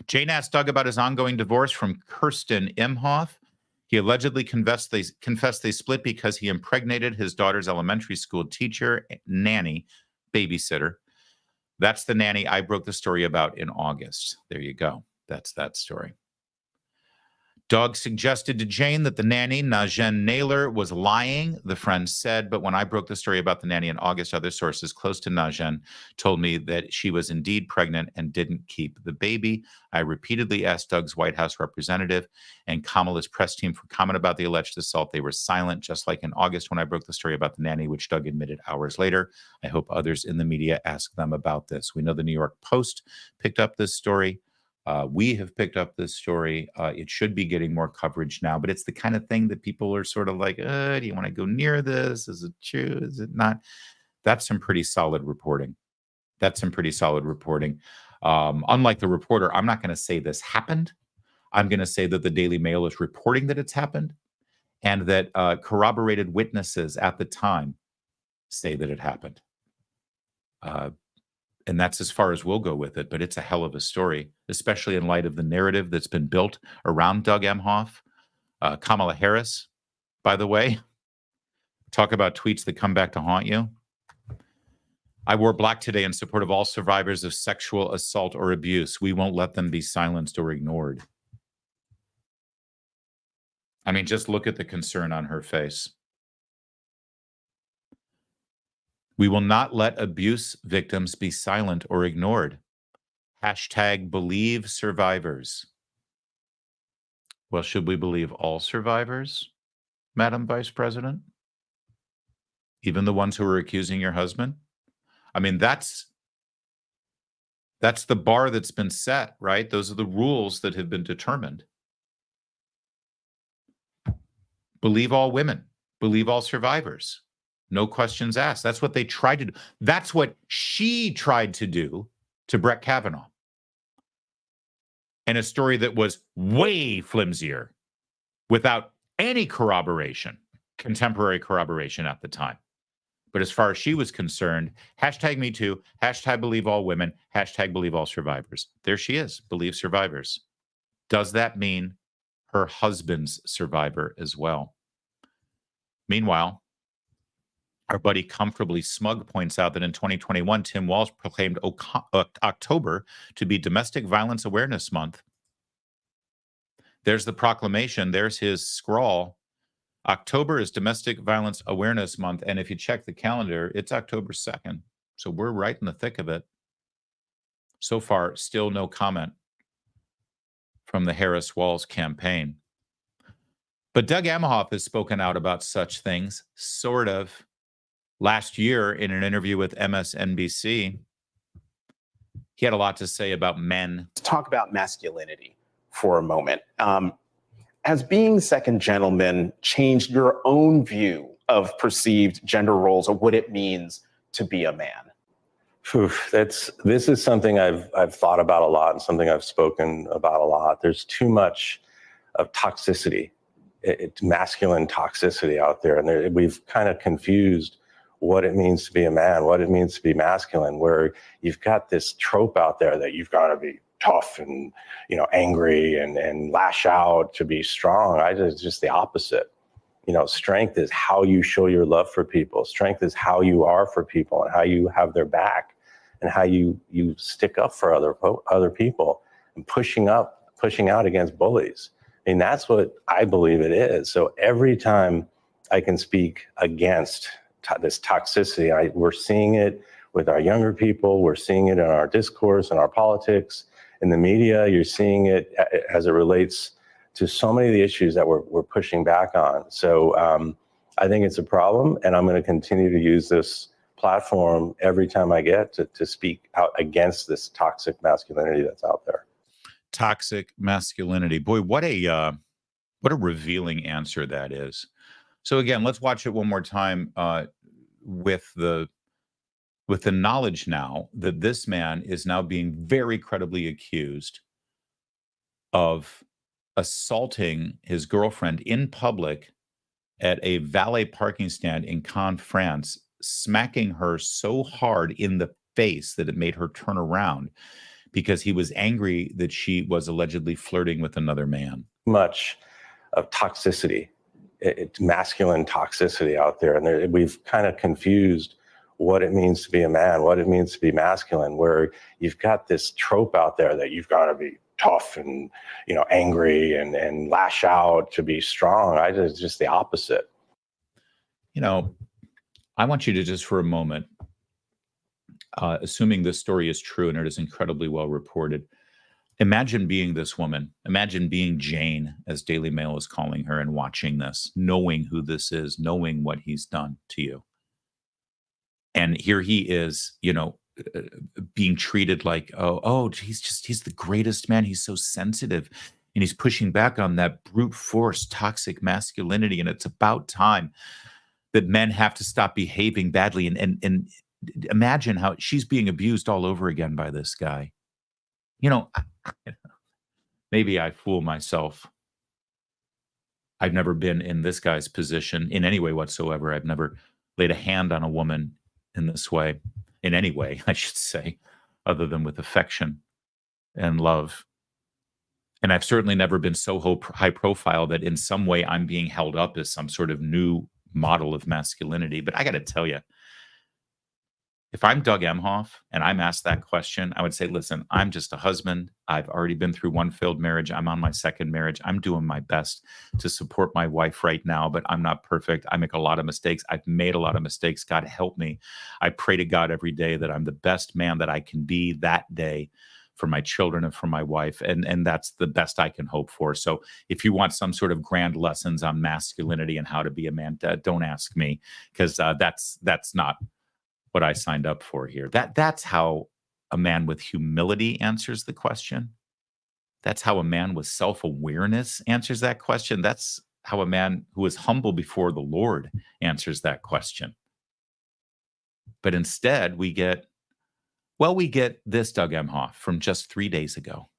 Jane asked Doug about his ongoing divorce from Kirsten Emhoff. He allegedly confessed they split because he impregnated his daughter's elementary school teacher, nanny, babysitter. That's the nanny I broke the story about in August. There you go. That's that story. Doug suggested to Jane that the nanny, Najen Naylor, was lying, the friend said, but when I broke the story about the nanny in August, other sources close to Najen told me that she was indeed pregnant and didn't keep the baby. I repeatedly asked Doug's White House representative and Kamala's press team for comment about the alleged assault. They were silent, just like in August when I broke the story about the nanny, which Doug admitted hours later. I hope others in the media ask them about this. We know the New York Post picked up this story. We have picked up this story. It should be getting more coverage now, but it's the kind of thing that people are sort of like, do you want to go near this? Is it true? Is it not? That's some pretty solid reporting. That's some pretty solid reporting. Unlike the reporter, I'm not going to say this happened. I'm going to say that the Daily Mail is reporting that it's happened and that corroborated witnesses at the time say that it happened. And that's as far as we'll go with it, but it's a hell of a story, especially in light of the narrative that's been built around Doug Emhoff. Kamala Harris, by the way, talk about tweets that come back to haunt you. I wore black today in support of all survivors of sexual assault or abuse. We won't let them be silenced or ignored. I mean, just look at the concern on her face. We will not let abuse victims be silent or ignored. Hashtag believe survivors. Well, should we believe all survivors, Madam Vice President? Even the ones who are accusing your husband? I mean, that's the bar that's been set, right? Those are the rules that have been determined. Believe all women. Believe all survivors. No questions asked. That's what they tried to do. That's what she tried to do to Brett Kavanaugh. And a story that was way flimsier without any corroboration, contemporary corroboration at the time. But as far as she was concerned, hashtag me too, hashtag believe all women, hashtag believe all survivors. There she is, believe survivors. Does that mean her husband's survivor as well? Meanwhile, our buddy Comfortably Smug points out that in 2021, Tim Walz proclaimed October to be Domestic Violence Awareness Month. There's the proclamation. There's his scrawl. October is Domestic Violence Awareness Month. And if you check the calendar, it's October 2nd. So we're right in the thick of it. So far, still no comment from the Harris-Walz campaign. But Doug Emhoff has spoken out about such things, sort of. Last year, in an interview with MSNBC, he had a lot to say about men. Let's talk about masculinity for a moment. Has being second gentleman changed your own view of perceived gender roles or what it means to be a man? This is something I've thought about a lot and something I've spoken about a lot. There's too much of toxicity, it's masculine toxicity out there, and we've kind of confused what it means to be a man, what it means to be masculine, where you've got this trope out there that you've got to be tough and, angry and lash out to be strong. It's just the opposite. Strength is how you show your love for people. Strength is how you are for people and how you have their back and how you stick up for other people and pushing out against bullies. I mean, that's what I believe it is. So every time I can speak against this toxicity, we're seeing it with our younger people. We're seeing it in our discourse and our politics, in the media. You're seeing it as it relates to so many of the issues that we're pushing back on. So I think it's a problem, and I'm going to continue to use this platform every time I get to speak out against this toxic masculinity that's out there. Toxic masculinity. Boy, what a revealing answer that is. So again, let's watch it one more time with the knowledge now that this man is now being very credibly accused of assaulting his girlfriend in public at a valet parking stand in Cannes, France, smacking her so hard in the face that it made her turn around because he was angry that she was allegedly flirting with another man. Much of toxicity. It's masculine toxicity out there, and we've kind of confused what it means to be a man, what it means to be masculine, where you've got this trope out there that you've got to be tough and, angry and lash out, to be strong. It's just the opposite. I want you to just for a moment, assuming this story is true and it is incredibly well reported, imagine being this woman. Imagine being Jane, as Daily Mail is calling her, and watching this, knowing who this is, knowing what he's done to you. And here he is, being treated like, he's the greatest man. He's so sensitive. And he's pushing back on that brute force, toxic masculinity. And it's about time that men have to stop behaving badly. And imagine how she's being abused all over again by this guy. Maybe I fool myself. I've never been in this guy's position in any way whatsoever. I've never laid a hand on a woman in this way, in any way, I should say, other than with affection and love. And I've certainly never been so high profile that in some way I'm being held up as some sort of new model of masculinity. But I got to tell you, if I'm Doug Emhoff and I'm asked that question, I would say, listen, I'm just a husband. I've already been through one failed marriage. I'm on my second marriage. I'm doing my best to support my wife right now, but I'm not perfect. I make a lot of mistakes. I've made a lot of mistakes. God help me. I pray to God every day that I'm the best man that I can be that day for my children and for my wife. And that's the best I can hope for. So if you want some sort of grand lessons on masculinity and how to be a man, don't ask me, because that's not what I signed up for here. That's how a man with humility answers the question. That's how a man with self-awareness answers that question. That's how a man who is humble before the Lord answers that question. But instead, we get this Doug Emhoff from just 3 days ago.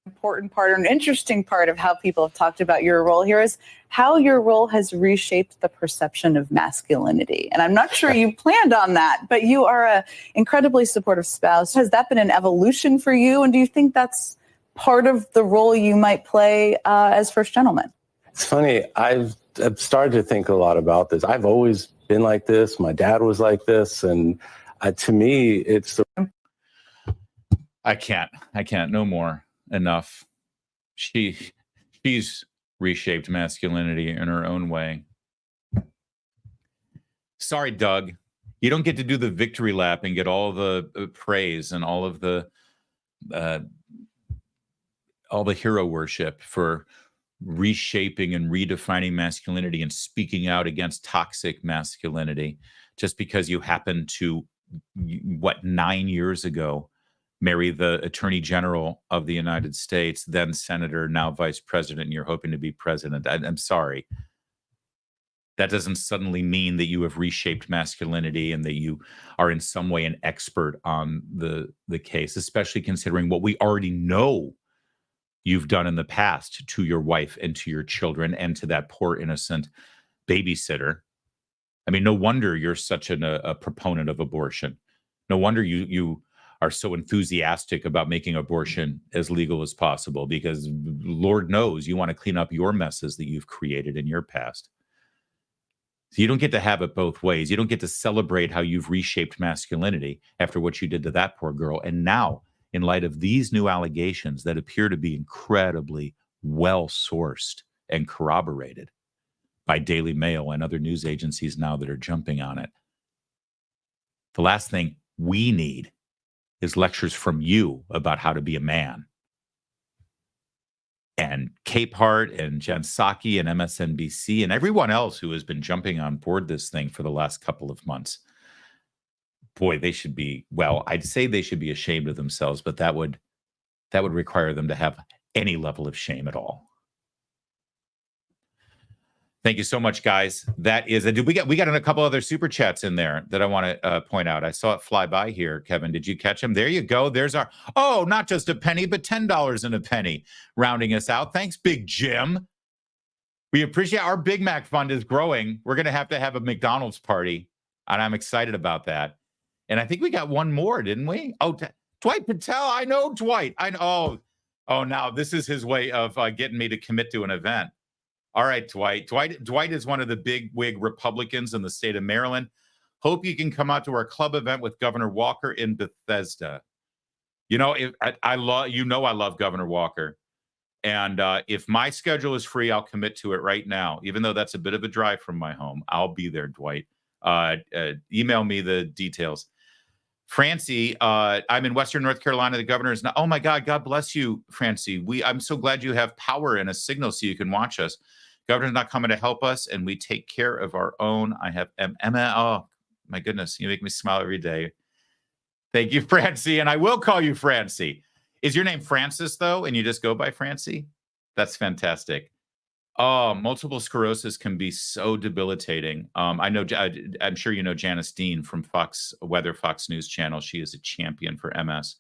Important part, or an interesting part of how people have talked about your role here is how your role has reshaped the perception of masculinity. And I'm not sure you planned on that, but you are an incredibly supportive spouse. Has that been an evolution for you? And do you think that's part of the role you might play as first gentleman? It's funny. I've started to think a lot about this. I've always been like this. My dad was like this. And to me, it's I can't no more. Enough. She's reshaped masculinity in her own way. Sorry, Doug. You don't get to do the victory lap and get all the praise and all the hero worship for reshaping and redefining masculinity and speaking out against toxic masculinity just because you happen to, 9 years ago, marry the Attorney General of the United States, then Senator, now Vice President, and you're hoping to be president. I'm sorry. That doesn't suddenly mean that you have reshaped masculinity and that you are in some way an expert on the case, especially considering what we already know you've done in the past to your wife and to your children and to that poor innocent babysitter. I mean, no wonder you're such a proponent of abortion. No wonder you are so enthusiastic about making abortion as legal as possible, because Lord knows you want to clean up your messes that you've created in your past. So you don't get to have it both ways. You don't get to celebrate how you've reshaped masculinity after what you did to that poor girl. And now, in light of these new allegations that appear to be incredibly well-sourced and corroborated by Daily Mail and other news agencies now that are jumping on it, the last thing we need is lectures from you about how to be a man. And Capehart and Jen Psaki and MSNBC and everyone else who has been jumping on board this thing for the last couple of months. Boy, they should be, I'd say they should be ashamed of themselves, but that would require them to have any level of shame at all. Thank you so much, guys. That is, we got a couple other super chats in there that I want to point out. I saw it fly by here. Kevin, did you catch them? There you go. There's our, not just a penny, but $10 and a penny, rounding us out. Thanks, Big Jim. We appreciate our Big Mac fund is growing. We're going to have a McDonald's party, and I'm excited about that. And I think we got one more, didn't we? Oh, Dwight Patel. I know Dwight. I know. Oh, now this is his way of getting me to commit to an event. All right, Dwight. Dwight is one of the big wig Republicans in the state of Maryland. Hope you can come out to our club event with Governor Walker in Bethesda. You know, I love Governor Walker. And if my schedule is free, I'll commit to it right now. Even though that's a bit of a drive from my home, I'll be there, Dwight. Email me the details. Francie, I'm in Western North Carolina. The governor is not. Oh my God, God bless you, Francie. I'm so glad you have power and a signal so you can watch us. Governor's not coming to help us, and we take care of our own. I have Emma. Oh my goodness, you make me smile every day. Thank you, Francie, and I will call you Francie. Is your name Francis though, and you just go by Francie? That's fantastic. Oh, multiple sclerosis can be so debilitating. I know. I'm sure you know Janice Dean from Fox News Channel. She is a champion for MS,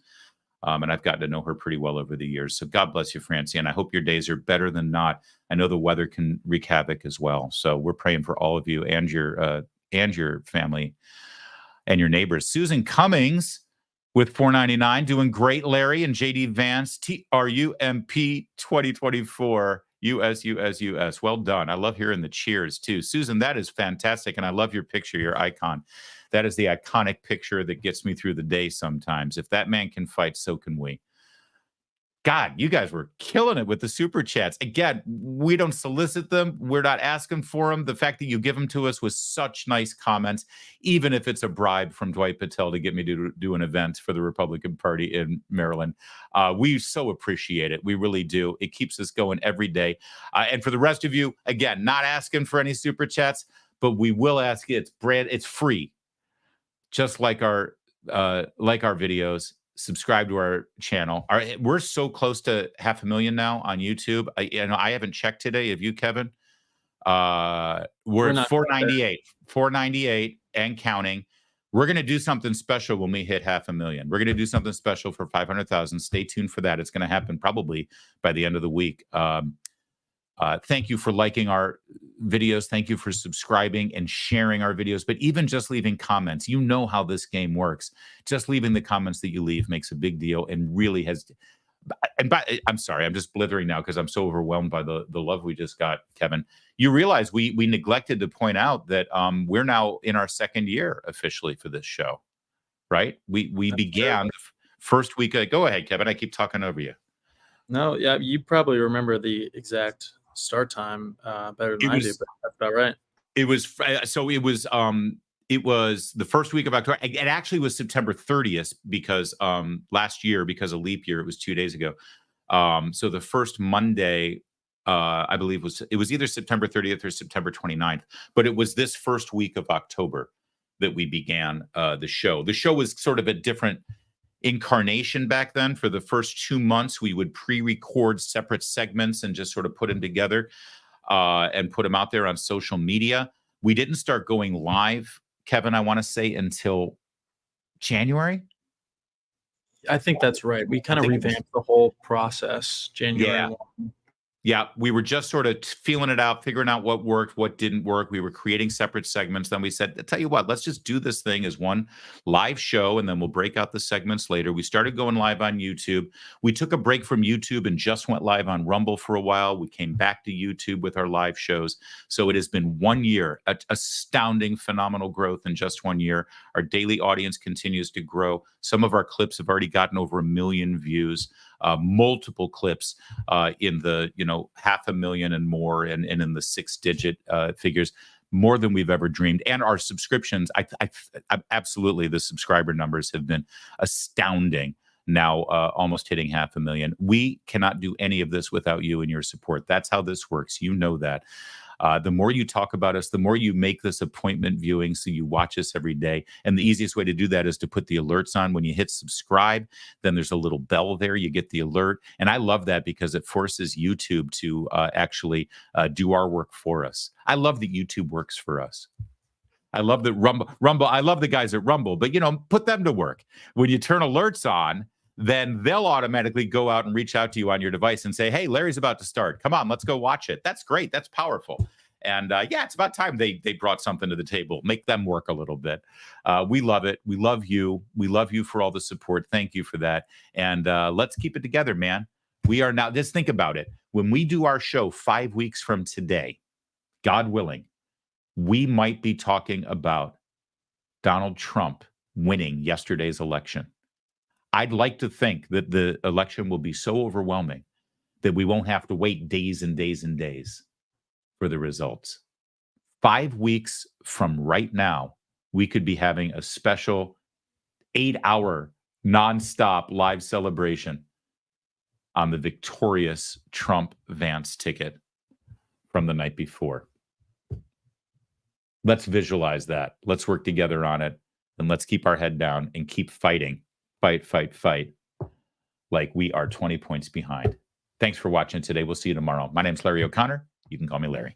and I've gotten to know her pretty well over the years. So God bless you, Francie, and I hope your days are better than not. I know the weather can wreak havoc as well. So we're praying for all of you and your family and your neighbors. Susan Cummings with $4.99, doing great. Larry and JD Vance, TRUMP 2024. US. Well done. I love hearing the cheers too. Susan, that is fantastic. And I love your picture, your icon. That is the iconic picture that gets me through the day sometimes. If that man can fight, so can we. God, you guys were killing it with the super chats. Again, we don't solicit them. We're not asking for them. The fact that you give them to us with such nice comments, even if it's a bribe from Dwight Patel to get me to do an event for the Republican Party in Maryland, we so appreciate it. We really do. It keeps us going every day. And for the rest of you, again, not asking for any super chats, but we will ask it. It's free, just like our videos. Subscribe to our channel. We're so close to 500,000 now on YouTube. I haven't checked today. Have you, Kevin? We're at 498 and counting. We're going to do something special when we hit 500,000. We're going to do something special for 500,000. Stay tuned for that. It's going to happen probably by the end of the week. Thank you for liking our videos. Thank you for subscribing and sharing our videos. But even just leaving comments, you know how this game works. Just leaving the comments that you leave makes a big deal and really has. I'm sorry, I'm just blithering now because I'm so overwhelmed by the love we just got, Kevin. You realize we neglected to point out that we're now in our second year officially for this show, right? We began first week. Go ahead, Kevin. I keep talking over you. No, yeah, you probably remember the exact start time better than I do, but that's about right. It was it was the first week of October. It actually was September 30th because last year, because of leap year, it was 2 days ago. So the first Monday, I believe it was either September 30th or September 29th, but it was this first week of October that we began the show. The show was sort of a different incarnation back then. For the first 2 months, we would pre-record separate segments and just sort of put them together and put them out there on social media. We didn't start going live, Kevin, I want to say, until January. I think that's right. We kind of revamped the whole process January 1. Yeah, we were just sort of feeling it out, figuring out what worked, what didn't work. We were creating separate segments. Then we said, tell you what, let's just do this thing as one live show, and then we'll break out the segments later. We started going live on YouTube. We took a break from YouTube and just went live on Rumble for a while. We came back to YouTube with our live shows. So it has been 1 year, astounding, phenomenal growth in just 1 year. Our daily audience continues to grow. Some of our clips have already gotten over 1 million views. Multiple clips in the 500,000 and more, and in the 6-digit figures, more than we've ever dreamed. And our subscriptions, I absolutely, the subscriber numbers have been astounding. Now almost hitting 500,000. We cannot do any of this without you and your support. That's how this works. You know that. The more you talk about us, the more you make this appointment viewing so you watch us every day. And the easiest way to do that is to put the alerts on. When you hit subscribe, then there's a little bell there. You get the alert. And I love that because it forces YouTube to actually do our work for us. I love that YouTube works for us. I love that Rumble. I love the guys at Rumble, but put them to work. When you turn alerts on, then they'll automatically go out and reach out to you on your device and say, hey, Larry's about to start. Come on, let's go watch it. That's great. That's powerful. And it's about time they brought something to the table. Make them work a little bit. We love it. We love you. We love you for all the support. Thank you for that. And let's keep it together, man. We are now, just think about it. When we do our show 5 weeks from today, God willing, we might be talking about Donald Trump winning yesterday's election. I'd like to think that the election will be so overwhelming that we won't have to wait days and days and days for the results. 5 weeks from right now, we could be having a special 8-hour nonstop live celebration on the victorious Trump-Vance ticket from the night before. Let's visualize that. Let's work together on it, and let's keep our head down and keep fighting. Fight, fight, fight, like we are 20 points behind. Thanks for watching today. We'll see you tomorrow. My name's Larry O'Connor. You can call me Larry.